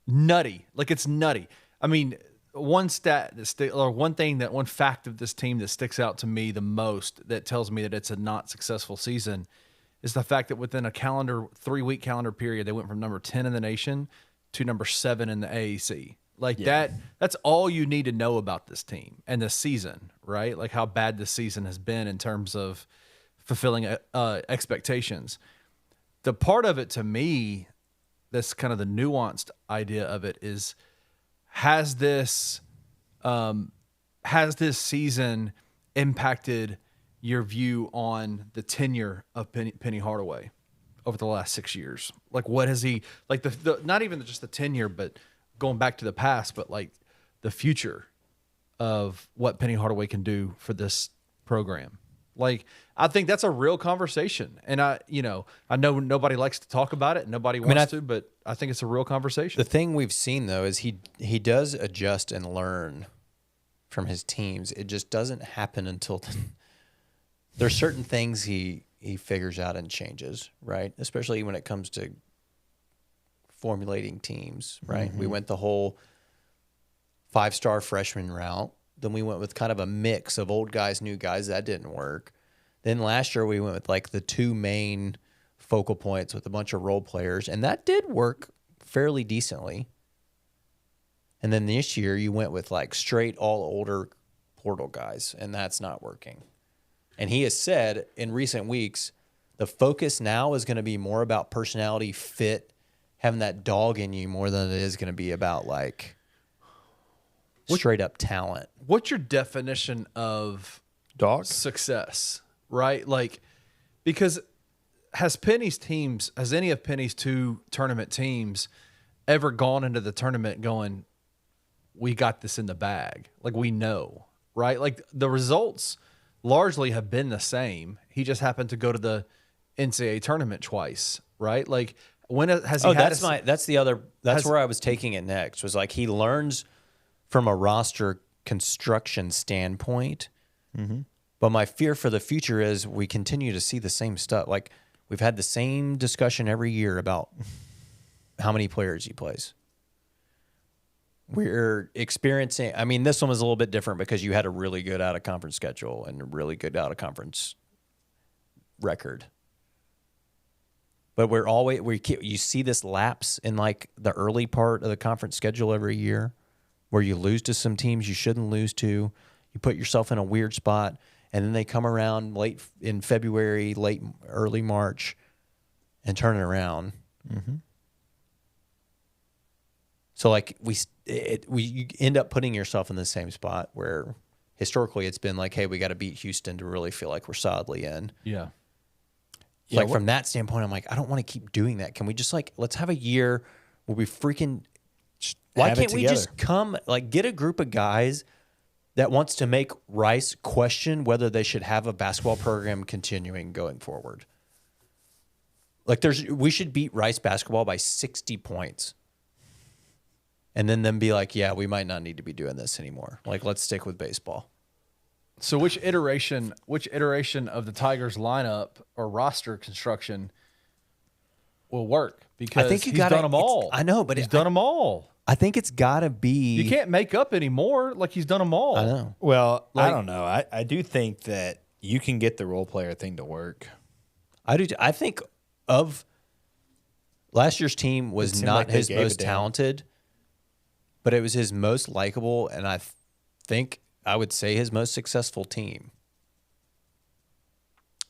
nutty. Like it's nutty. I mean, one fact of this team that sticks out to me the most that tells me that it's a not successful season is the fact that within a 3-week calendar period, they went from number 10 in the nation to number 7 in the AAC. Like that's all you need to know about this team and this season, right? Like how bad this season has been in terms of fulfilling expectations. The part of it to me, that's kind of the nuanced idea of it is, has this season impacted your view on the tenure of Penny Hardaway over the last 6 years? Like what has he, like the not even just the tenure, but going back to the past, but like the future of what Penny Hardaway can do for this program. Like, I think that's a real conversation. And I know nobody likes to talk about it. Nobody wants to, but I think it's a real conversation. The thing we've seen though is he does adjust and learn from his teams. It just doesn't happen until there's certain things he figures out and changes, right? Especially when it comes to formulating teams, right? We went the whole 5-star freshman route. Then we went with kind of a mix of old guys, new guys. That didn't work. Then last year we went with like the 2 main focal points with a bunch of role players, and that did work fairly decently. And then this year you went with like straight all older portal guys, and that's not working. And he has said in recent weeks, the focus now is going to be more about personality, fit, having that dog in you more than it is going to be about like straight up talent. What's your definition of Dog. success, right? Like, because has any of Penny's 2 tournament teams ever gone into the tournament going, we got this in the bag? Like, we know, right? Like, the results largely have been the same. He just happened to go to the NCAA tournament twice, right? Like, when has he had that's where I was taking it next, was like he learns from a roster construction standpoint. Mm-hmm. But my fear for the future is we continue to see the same stuff. Like, we've had the same discussion every year about how many players he plays. We're experiencing, I mean, this one was a little bit different because you had a really good out-of-conference schedule and a really good out-of-conference record. But you see this lapse in like the early part of the conference schedule every year where you lose to some teams you shouldn't lose to. You put yourself in a weird spot, and then they come around late in February, early March, and turn it around. Mm-hmm. So like you end up putting yourself in the same spot where historically it's been like, hey, we got to beat Houston to really feel like we're solidly in. Yeah. So from that standpoint, I'm like, I don't want to keep doing that. Can we just let's have a year where we freaking, why can't we just get a group of guys that wants to make Rice question whether they should have a basketball program continuing going forward? Like we should beat Rice basketball by 60 points. And then them be like, yeah, we might not need to be doing this anymore. Like, let's stick with baseball. So which iteration of the Tigers lineup or roster construction will work? Because I think he's done them all. I know, but he's done them all. I think it's got to be. You can't make up anymore. Like, he's done them all. I know. Well, I don't know. I do think that you can get the role player thing to work. I do. I think of last year's team was not like his most talented, but it was his most likable, and I think I would say his most successful team.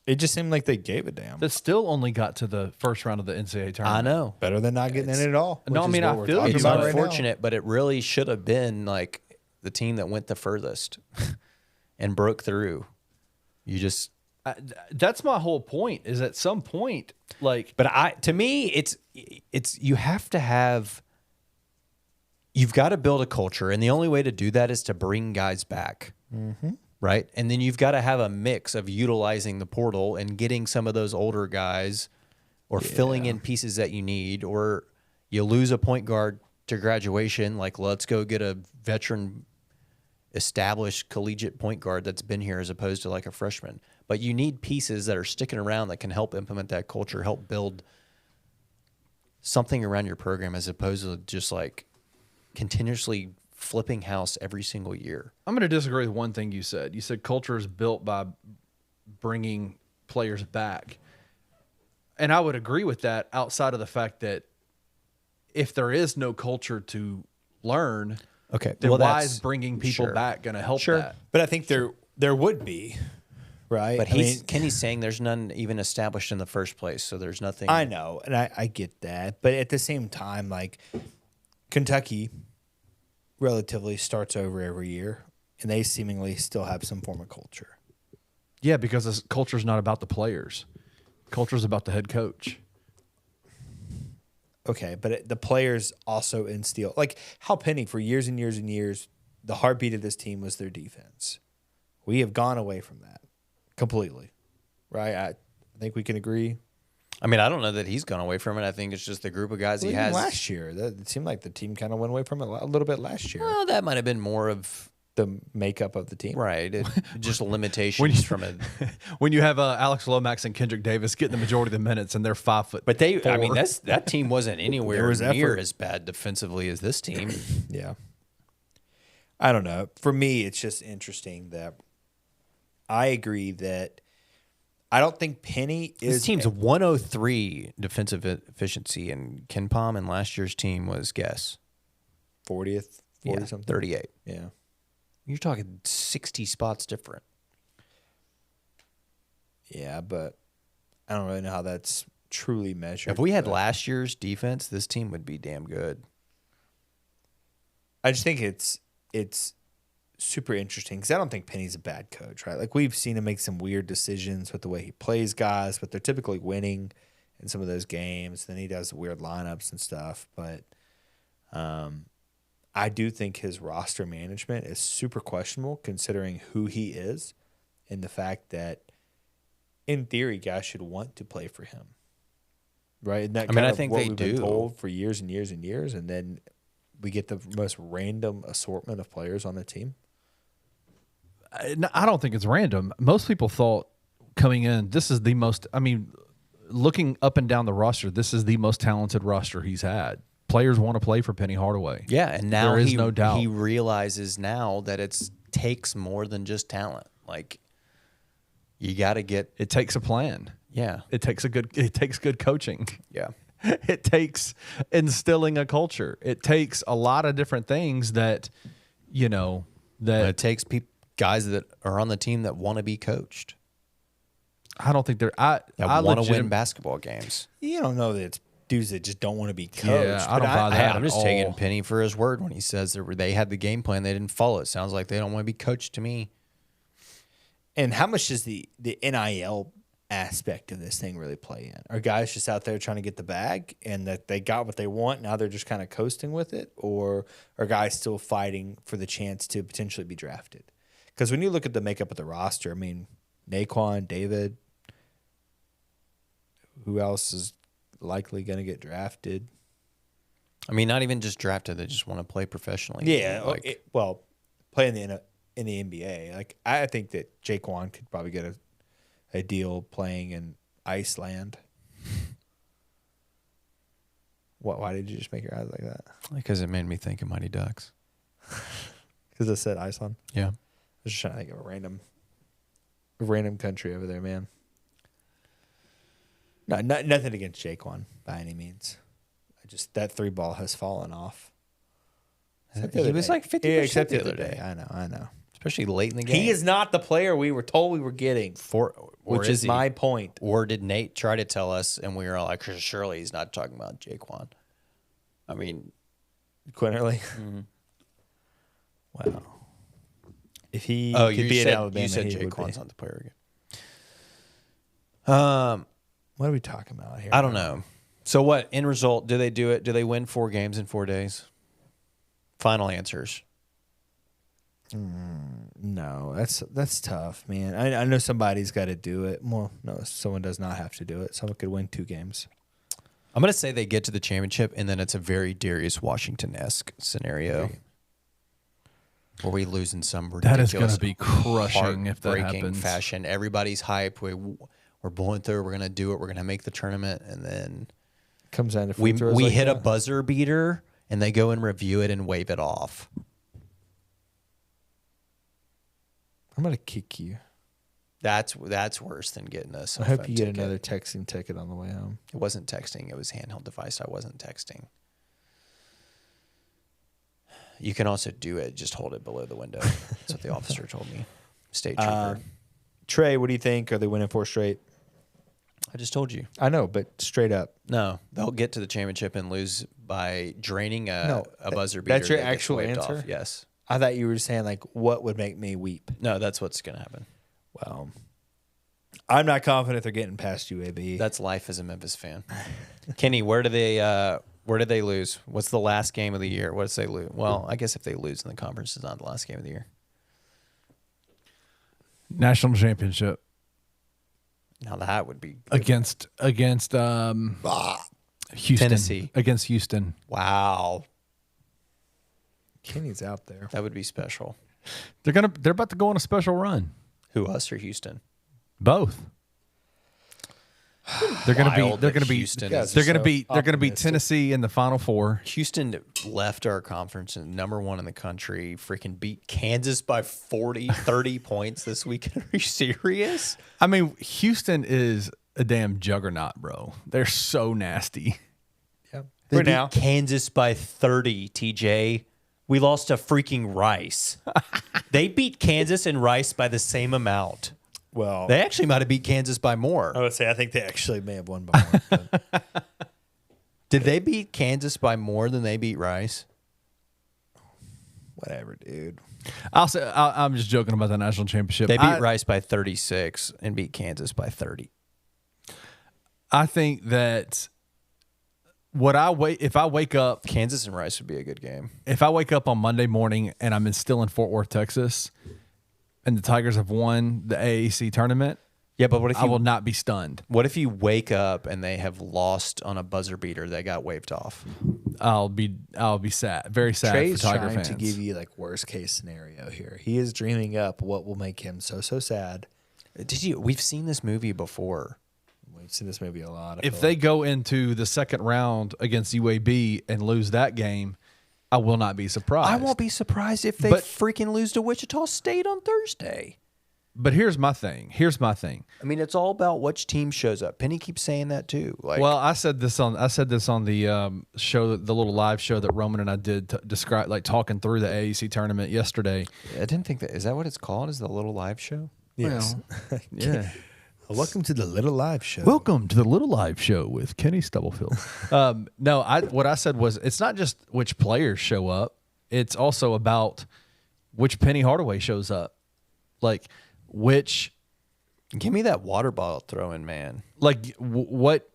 It just seemed like they gave a damn. That still only got to the first round of the NCAA tournament. I know. Better than not getting in it at all. No, I mean, I feel It's you. unfortunate, but it really should have been like the team that went the furthest and broke through. You just. That's my whole point. Is at some point, like, but to me, it's you have to have. You've got to build a culture, and the only way to do that is to bring guys back, right? And then you've got to have a mix of utilizing the portal and getting some of those older guys, or filling in pieces that you need, or you lose a point guard to graduation. Like, let's go get a veteran, established collegiate point guard that's been here as opposed to like a freshman. But you need pieces that are sticking around that can help implement that culture, help build something around your program, as opposed to just like continuously flipping house every single year. I'm going to disagree with one thing you said. You said culture is built by bringing players back. And I would agree with that, outside of the fact that if there is no culture to learn, then why is bringing people back going to help that? But I think there would be, right? But Kenny's saying there's none even established in the first place, so there's nothing. I know, and I get that. But at the same time, like, Kentucky relatively starts over every year, and they seemingly still have some form of culture. Yeah, because this culture is not about the players. Culture is about the head coach. Okay, but the players also instill, like how Penny for years and years and years, the heartbeat of this team was their defense. We have gone away from that completely, right? I think we can agree. I mean, I don't know that he's gone away from it. I think it's just the group of guys he has. Last year, it seemed like the team kind of went away from it a little bit last year. Well, that might have been more of the makeup of the team, right? Just limitations from it. When you have Alex Lomax and Kendrick Davis getting the majority of the minutes, and they're 5 foot. But I mean, that team wasn't anywhere near as bad defensively as this team. Yeah, I don't know. For me, it's just interesting that I agree that. I don't think Penny is. This team's 103 defensive efficiency, and Ken Palm and last year's team was 40 something, 38. Yeah, you're talking 60 spots different. Yeah, but I don't really know how that's truly measured. If we had last year's defense, this team would be damn good. I just think it's it's super interesting because I don't think Penny's a bad coach, right? Like we've seen him make some weird decisions with the way he plays guys, but they're typically winning in some of those games. Then he does weird lineups and stuff. But I do think his roster management is super questionable considering who he is and the fact that, in theory, guys should want to play for him, right? And that I think what they we've been do. told for years and years and years, and then we get the most random assortment of players on the team. I don't think it's random. Most people thought coming in, this is the most, looking up and down the roster, this is the most talented roster he's had. Players want to play for Penny Hardaway. Yeah, and now there is no doubt. He realizes now that it takes more than just talent. Like, you got to get. It takes a plan. Yeah. It takes good coaching. Yeah. It takes instilling a culture. It takes a lot of different things that, It takes guys that are on the team that want to be coached. I don't think they're. That want to win basketball games. You don't know that it's dudes that just don't want to be coached. Yeah, I don't buy that. I'm at just taking all. Penny for his word when he says that they had the game plan, they didn't follow it. Sounds like they don't want to be coached to me. And how much does the NIL aspect of this thing really play in? Are guys just out there trying to get the bag and that they got what they want, now they're just kind of coasting with it? Or are guys still fighting for the chance to potentially be drafted? Because when you look at the makeup of the roster, Naquan, David, who else is likely going to get drafted? Not even just drafted. They just want to play professionally. Yeah, play in the NBA. Like I think that Jaquan could probably get a deal playing in Iceland. Why did you just make your eyes like that? Because it made me think of Mighty Ducks. Because I said Iceland. Yeah. I was just trying to think of a random country over there, man. No, nothing against Jaquan by any means. That 3 ball has fallen off. He was like 50% except the other day. I know. Especially late in the game. He is not the player we were told we were getting, which is my point. Or did Nate try to tell us and we were all like, surely he's not talking about Jaquan? Quinterly? Mm-hmm. Wow. If he could be at Alabama, you said he would Jaquan's be. not the player again. What are we talking about here? I don't know. So what, end result, do they do it? Do they win 4 games in 4 days? Final answers. No, that's tough, man. I know somebody's got to do it. Well, no, someone does not have to do it. Someone could win 2 games. I'm going to say they get to the championship, and then it's a very Darius Washington-esque scenario where we lose in some ridiculous, That is going to be crushing if that heartbreaking happens. fashion. Everybody's hype. We're blowing through. We're going to do it. We're going to make the tournament, and then Comes down to free throws we like hit a that. buzzer beater, and they go and review it and wave it off. I'm gonna kick you. That's worse than getting us. I hope you get another texting ticket on the way home. It wasn't texting. It was handheld device. I wasn't texting. You can also do it. Just hold it below the window. That's what the officer told me. State trooper. Trey, what do you think? Are they winning 4 straight? I just told you. I know, but straight up. No, they'll get to the championship and lose by draining a buzzer beater. That's your that gets actual waved answer? off. Yes. I thought you were saying like what would make me weep. No, that's what's going to happen. Well, I'm not confident they're getting past UAB. That's life as a Memphis fan. Kenny, where did they lose? What's the last game of the year? What did they lose? Well, I guess if they lose in the conference, it's not the last game of the year. National championship Now that would be against Houston. Tennessee. Against Houston. wow. Kenny's out there. That would be special. They're about to go on a special run. Who, us or Houston? Both. They're going to be Wild they're that going to be Houston is they're going to so be they're going to beat optimistic. Tennessee in the Final Four. Houston left our conference and #1 in the country. Freaking beat Kansas by 30 points this weekend. Are you serious? I mean, Houston is a damn juggernaut, bro. They're so nasty. Yeah. They For beat now. Kansas by 30, TJ. We lost to freaking Rice. They beat Kansas and Rice by the same amount. Well, They actually might have beat Kansas by more. I would say I think they actually may have won by more. but Did they beat Kansas by more than they beat Rice? Whatever, dude. I'm just joking about the national championship. They beat Rice by 36 and beat Kansas by 30. I think that if I wake up, Kansas and Rice would be a good game. if I wake up on Monday morning and I'm still in Fort Worth, Texas, and the Tigers have won the AAC tournament, Yeah, but what if I will not be stunned. what if you wake up and they have lost on a buzzer beater that got waved off? I'll be sad, very sad Trey's for Tiger trying fans. to give you like worst case scenario here. He is dreaming up what will make him so sad. We've seen this movie before. We've seen this movie a lot. If they go into the second round against UAB and lose that game, I will not be surprised. I won't be surprised if they But- freaking lose to Wichita State on Thursday. But here's my thing. I mean, it's all about which team shows up. Penny keeps saying that too. Like, Well, I said this on the show, the little live show that Roman and I did to describe, like talking through the AAC tournament yesterday. I didn't think that is that what it's called? Is the little live show? yes. Yeah. Welcome to the Little Live Show. Welcome to the little live show with Kenny Stubblefield. No, what I said was it's not just which players show up; it's also about which Penny Hardaway shows up. Like which, Give me that water bottle throwing, man. like what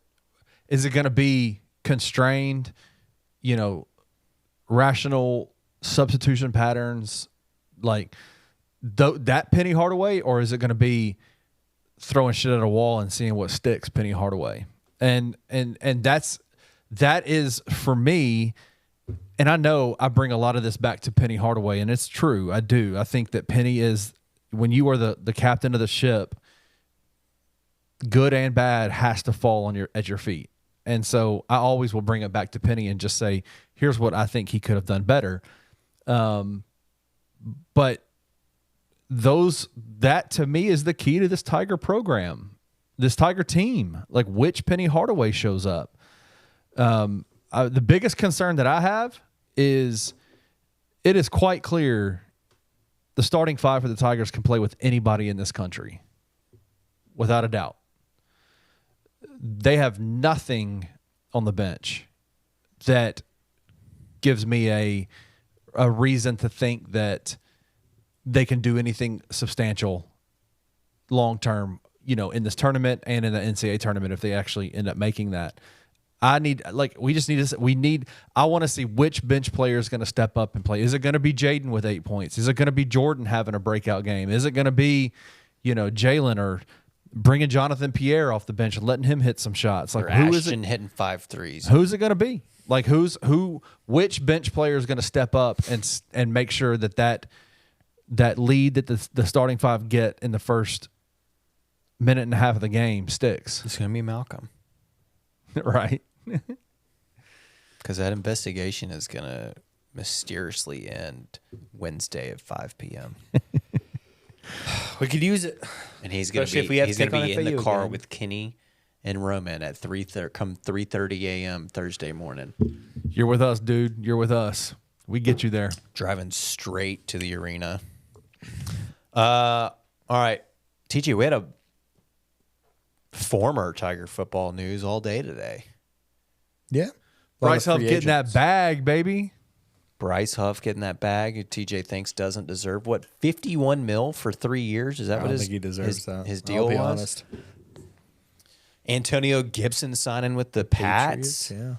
is it going to be? Constrained, rational substitution patterns, like that Penny Hardaway, or is it going to be throwing shit at a wall and seeing what sticks, Penny Hardaway? And that is for me. And I know I bring a lot of this back to Penny Hardaway, and it's true. I do. I think that Penny is, when you are the captain of the ship, good and bad has to fall at your feet. And so I always will bring it back to Penny and just say, here's what I think he could have done better. But that to me is the key to this Tiger program, this Tiger team, like which Penny Hardaway shows up. The biggest concern that I have is it is quite clear the starting five for the Tigers can play with anybody in this country, without a doubt. They have nothing on the bench that gives me a reason to think that they can do anything substantial long term, in this tournament and in the NCAA tournament if they actually end up making that. I want to see which bench player is going to step up and play. Is it going to be Jaden with 8 points? Is it going to be Jordan having a breakout game? Is it going to be, Jalen or bringing Jonathan Pierre off the bench and letting him hit some shots? Like, Or who is Ashton it? hitting 5 threes. Who's it going to be? Like, which bench player is going to step up and make sure that lead that the starting five get in the first minute and a half of the game sticks? It's going to be Malcolm. Right. Because that investigation is going to mysteriously end Wednesday at 5 p.m. We could use it. And he's going Especially if to we have to be take on in the FAU car again. with Kenny and Roman at 3:30 a.m. Thursday morning, You're with us, dude. You're with us. We get you there. driving straight to the arena. All right, TJ, we had a former Tiger football news all day today. Yeah. Bryce Huff getting that bag, baby. Bryce Huff getting that bag. TJ thinks doesn't deserve what, $51 million for 3 years? Is that I what don't his think he deserves his, that. his I'll deal be was? honest. Antonio Gibson signing with the Pats. Patriots, yeah.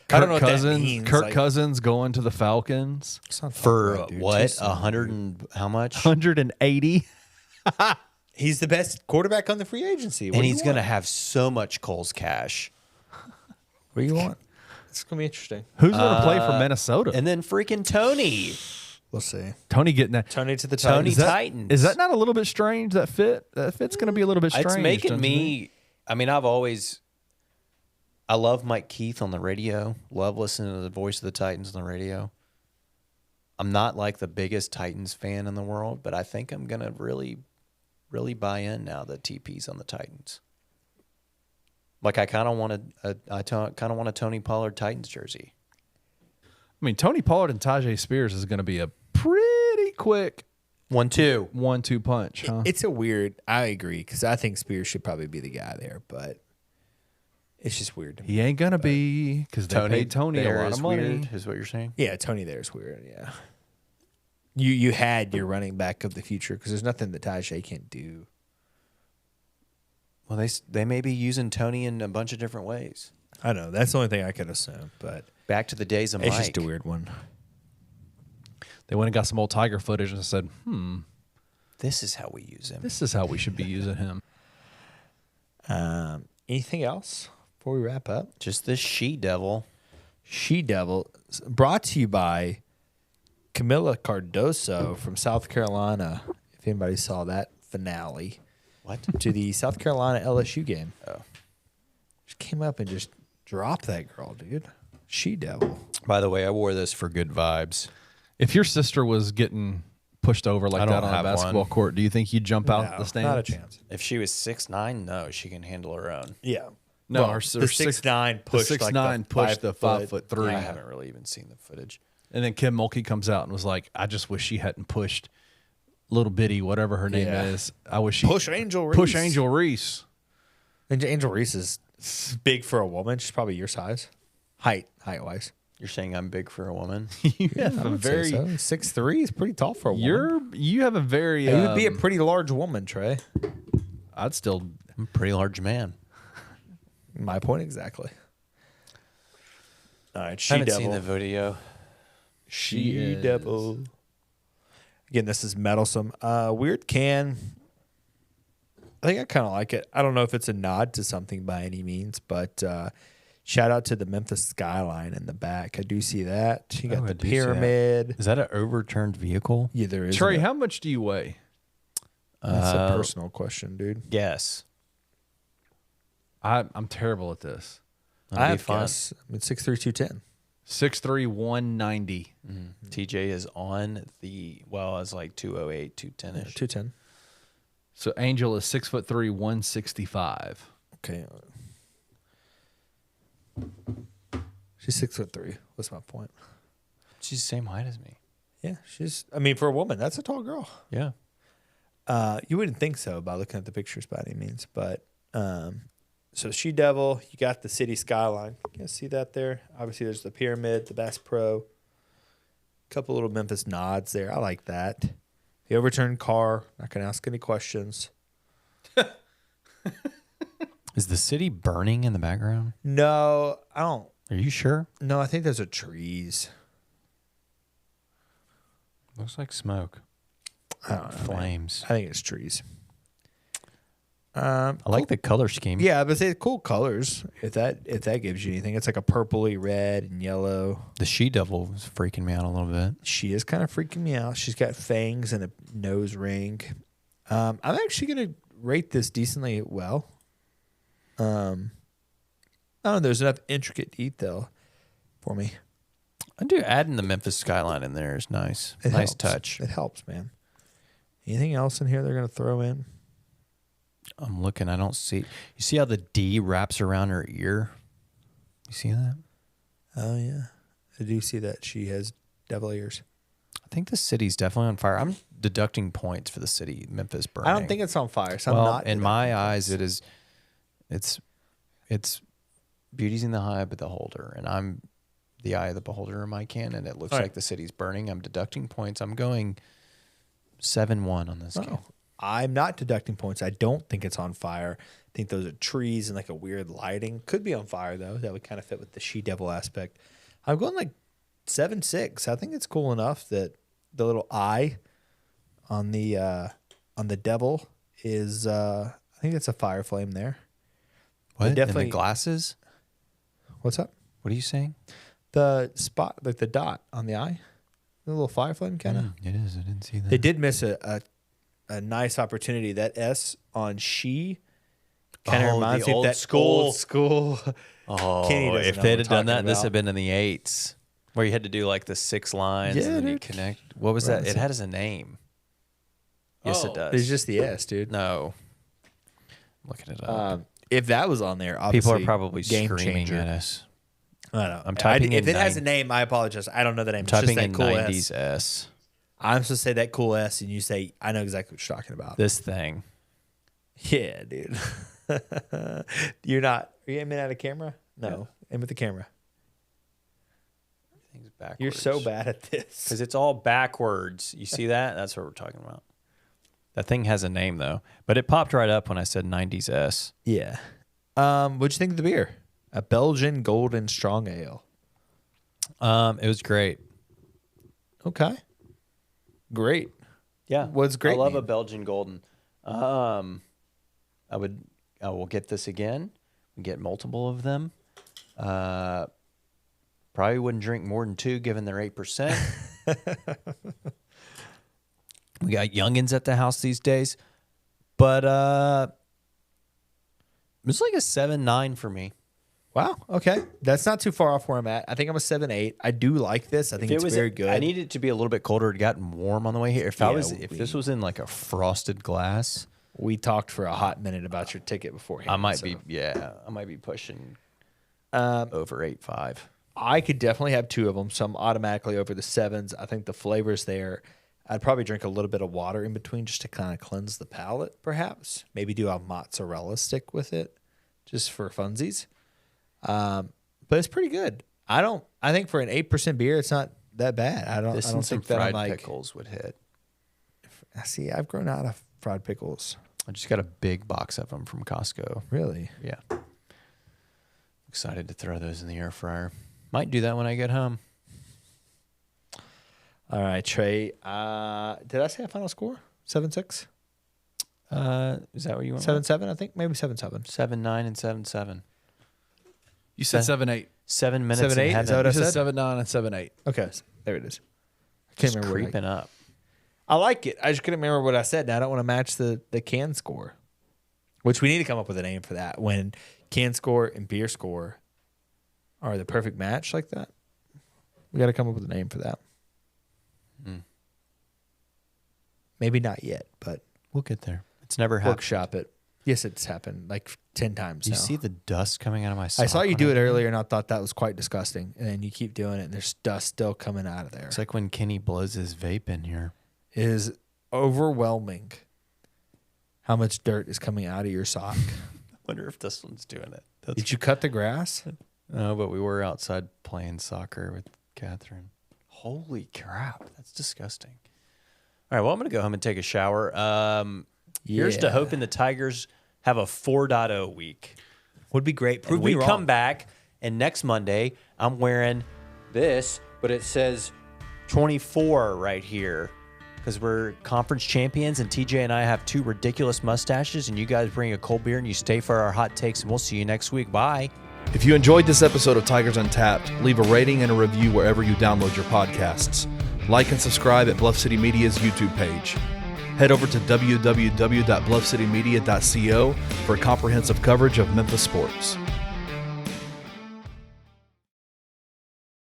Kirk I don't know what that Cousins. means, Kirk like- Cousins going to the Falcons. It's not For right, dude. what? Too 100 and how much? 180. He's the best quarterback on the free agency. What And do you he's going to want? have so much Coles cash. What do you want? It's gonna be interesting. Who's going to play for Minnesota? And then freaking Tony. We'll see. Tony getting that. Tony to the Tony Titans. Titans. Is that not a little bit strange? That fit? That fit's going to be a little bit strange. It's making doesn't it? me. I mean, I love Mike Keith on the radio. Love listening to the voice of the Titans on the radio. I'm not like the biggest Titans fan in the world, but I think I'm gonna really, really buy in now that TP's on the Titans. Like I kind of want a Tony Pollard Titans jersey. I mean, Tony Pollard and Tajay Spears is going to be a pretty quick 1-2. 1-2 punch, huh? It's a weird. I agree because I think Spears should probably be the guy there, but it's just weird to me. He ain't going to be because they paid Tony a there lot is of money. weird, is what you're saying? Yeah, Tony there is weird. Yeah, You had your running back of the future because there's nothing that Tajay can't do. Well, they may be using Tony in a bunch of different ways. I know that's the only thing I can assume, but Back to the days of it's Mike. just a weird one. They went and got some old Tiger footage and said, This is how we use him. this is how we should be using him. Anything else before we wrap up? Just this she-devil. She-Devil, brought to you by Camila Cardoso from South Carolina. If anybody saw that finale. What? To the South Carolina LSU game. Oh. Just came up and just dropped that girl, dude. She-Devil. By the way, I wore this for good vibes. If your sister was getting pushed over like I don't that on a have basketball one. court, do you think you'd jump out the stands? Not a chance. If she was 6'9", no, she can handle her own. Yeah. No, Well, her the 6'9" pushed the 6'9" pushed the 5'3". I haven't really even seen the footage. And then Kim Mulkey comes out and was like, "I just wish she hadn't pushed little bitty, whatever her name Yeah. is. I wish she Push Angel Reese. push Angel Reese." And Angel Reese is big for a woman. She's probably your size. Height-wise. You're saying I'm big for a woman? You have a I'd say very so. 6'3" is pretty tall for a woman. you have a very You would be a pretty large woman, Trey. I'd still I'm a pretty large man. My point exactly. All right, I haven't seen She-Devil. the video. She-Devil. Again, this is Meddlesome. Weird can. I think I kind of like it. I don't know if it's a nod to something by any means, but shout out to the Memphis skyline in the back. I do see that. You got Oh, I the do see that. pyramid. Is that an overturned vehicle? Yeah, there is. Trey, a- how much do you weigh? That's a personal question, dude. Yes. I'm terrible at this. That'd I be have fun. guess. I'm 6'3", 210. 6'3", 190. TJ is on the, well, I was like 208, 210-ish. 210. So Angel is 6'3", 165. Okay. She's 6'3". What's my point? She's the same height as me. Yeah, she's. I mean, for a woman, that's a tall girl. Yeah. You wouldn't think so by looking at the pictures by any means, but so She-Devil, you got the city skyline. You guys see that there? Obviously, there's the pyramid, the Bass Pro, a couple little Memphis nods there. I like that. The overturned car. Not gonna ask any questions. Is the city burning in the background? No, I don't. Are you sure? No, I think those are trees. Looks like smoke. I don't know, man. Flames. I think it's trees. I like the color scheme. Yeah, but say cool colors. If that gives you anything, it's like a purpley red and yellow. The she-devil was freaking me out a little bit. She is kind of freaking me out. She's got fangs and a nose ring. I'm actually gonna rate this decently well. I don't know. There's enough intricate detail for me. I do adding the Memphis skyline in there is nice. It Nice helps. touch. It helps, man. Anything else in here they're gonna throw in? I'm looking. I don't see. You see how the D wraps around her ear? You see that? Oh yeah, I do see that she has devil ears. I think the city's definitely on fire. I'm deducting points for the city, Memphis burning. I don't think it's on fire. So well, I'm not. in my deducting eyes, points. it is. It's beauty's in the eye of the beholder, and I'm the eye of the beholder in my can, and it looks All right. like the city's burning. I'm deducting points. I'm going 7-1 on this game. Oh, I'm not deducting points. I don't think it's on fire. I think those are trees and like a weird lighting. Could be on fire though. That would kind of fit with the she-devil aspect. I'm going like 7-6. I think it's cool enough that the little eye on the devil is. I think it's a fire flame there. What? definitely- In the glasses? What's up? What are you saying? The spot, like the dot on the eye, the little fire flame kind of. It is. I didn't see that. They did miss a nice opportunity. That S on she kind of Oh, reminds the me of old that school. old school. Oh, Kenny doesn't if know they'd what have we're done that, talking this about. had been in the 8s, where you had to do like the 6 lines Yeah, and then you dude. connect. What was Right. that? It had as a name. Yes, it does. It's just the S, dude. No. I'm looking it up. If that was on there, obviously, People are probably game screaming changer. at us. I don't know. I'm typing if in it has a nine- name, I apologize. I don't know the name. It's Typing just that in cool 90s S. S. I'm supposed to say that cool S, and you say, I know exactly what you're talking about. This thing. Yeah, dude. You're not. Are you aiming at a camera? No. Aim at the camera. Everything's backwards. You're so bad at this. Because it's all backwards. You see that? That's what we're talking about. That thing has a name, though. But it popped right up when I said 90s S. Yeah. What'd you think of the beer? A Belgian Golden Strong Ale. It was great. Okay. Great. Yeah. What's great I love mean? a Belgian Golden. I will get this again. Get multiple of them. Probably wouldn't drink more than 2 given they're 8%. We got youngins at the house these days. But it's like a 7.9 for me. Wow. Okay. That's not too far off where I'm at. I think I'm a 7.8. I do like this. I think it's very good. I need it to be a little bit colder. It gotten warm on the way here. If this was in like a frosted glass, We talked for a hot minute about your ticket beforehand. I might be pushing over 8.5. I could definitely have 2 of them, so I'm automatically over the 7s. I think the flavor's there. I'd probably drink a little bit of water in between just to kind of cleanse the palate, perhaps. Maybe do a mozzarella stick with it, just for funsies. But it's pretty good. I think for an 8% beer, it's not that bad. I don't Some think that I'm fried like pickles would hit. See, I've grown out of fried pickles. I just got a big box of them from Costco. Really? Yeah. Excited to throw those in the air fryer. Might do that when I get home. All right, Trey. Did I say a final score? 7-6? Is that what you want? 7-7, I think. Maybe 7-7. 7.9 and 7.7. You said 7-8. 7 minutes. 7-8? in Is that what I heaven. You said? said 7-9 and 7-8. Okay, there it is. I Just can't remember. creeping up. I like it. I just couldn't remember what I said. Now I don't want to match the can score, which we need to come up with a name for that. When can score and beer score are the perfect match like that, we got to come up with a name for that. Maybe not yet, but We'll get there. It's never happened. workshop it. Yes, it's happened like 10 times Do you now. see the dust coming out of my sock? I saw you when do it did earlier and I thought that was quite disgusting. And then you keep doing it and there's dust still coming out of there. It's like when Kenny blows his vape in here. It is overwhelming how much dirt is coming out of your sock. I wonder if this one's doing it. Did you cut the grass? No, but we were outside playing soccer with Catherine. Holy crap. That's disgusting. All right, well, I'm going to go home and take a shower. Here's to Yeah. hoping the Tigers have a 4.0 week. Would be great. And we come back, and next Monday, I'm wearing this, but it says 24 right here because we're conference champions, and TJ and I have 2 ridiculous mustaches, and you guys bring a cold beer, and you stay for our hot takes, and we'll see you next week. Bye. If you enjoyed this episode of Tigers Untapped, leave a rating and a review wherever you download your podcasts. Like and subscribe at Bluff City Media's YouTube page. Head over to www.bluffcitymedia.co for comprehensive coverage of Memphis sports.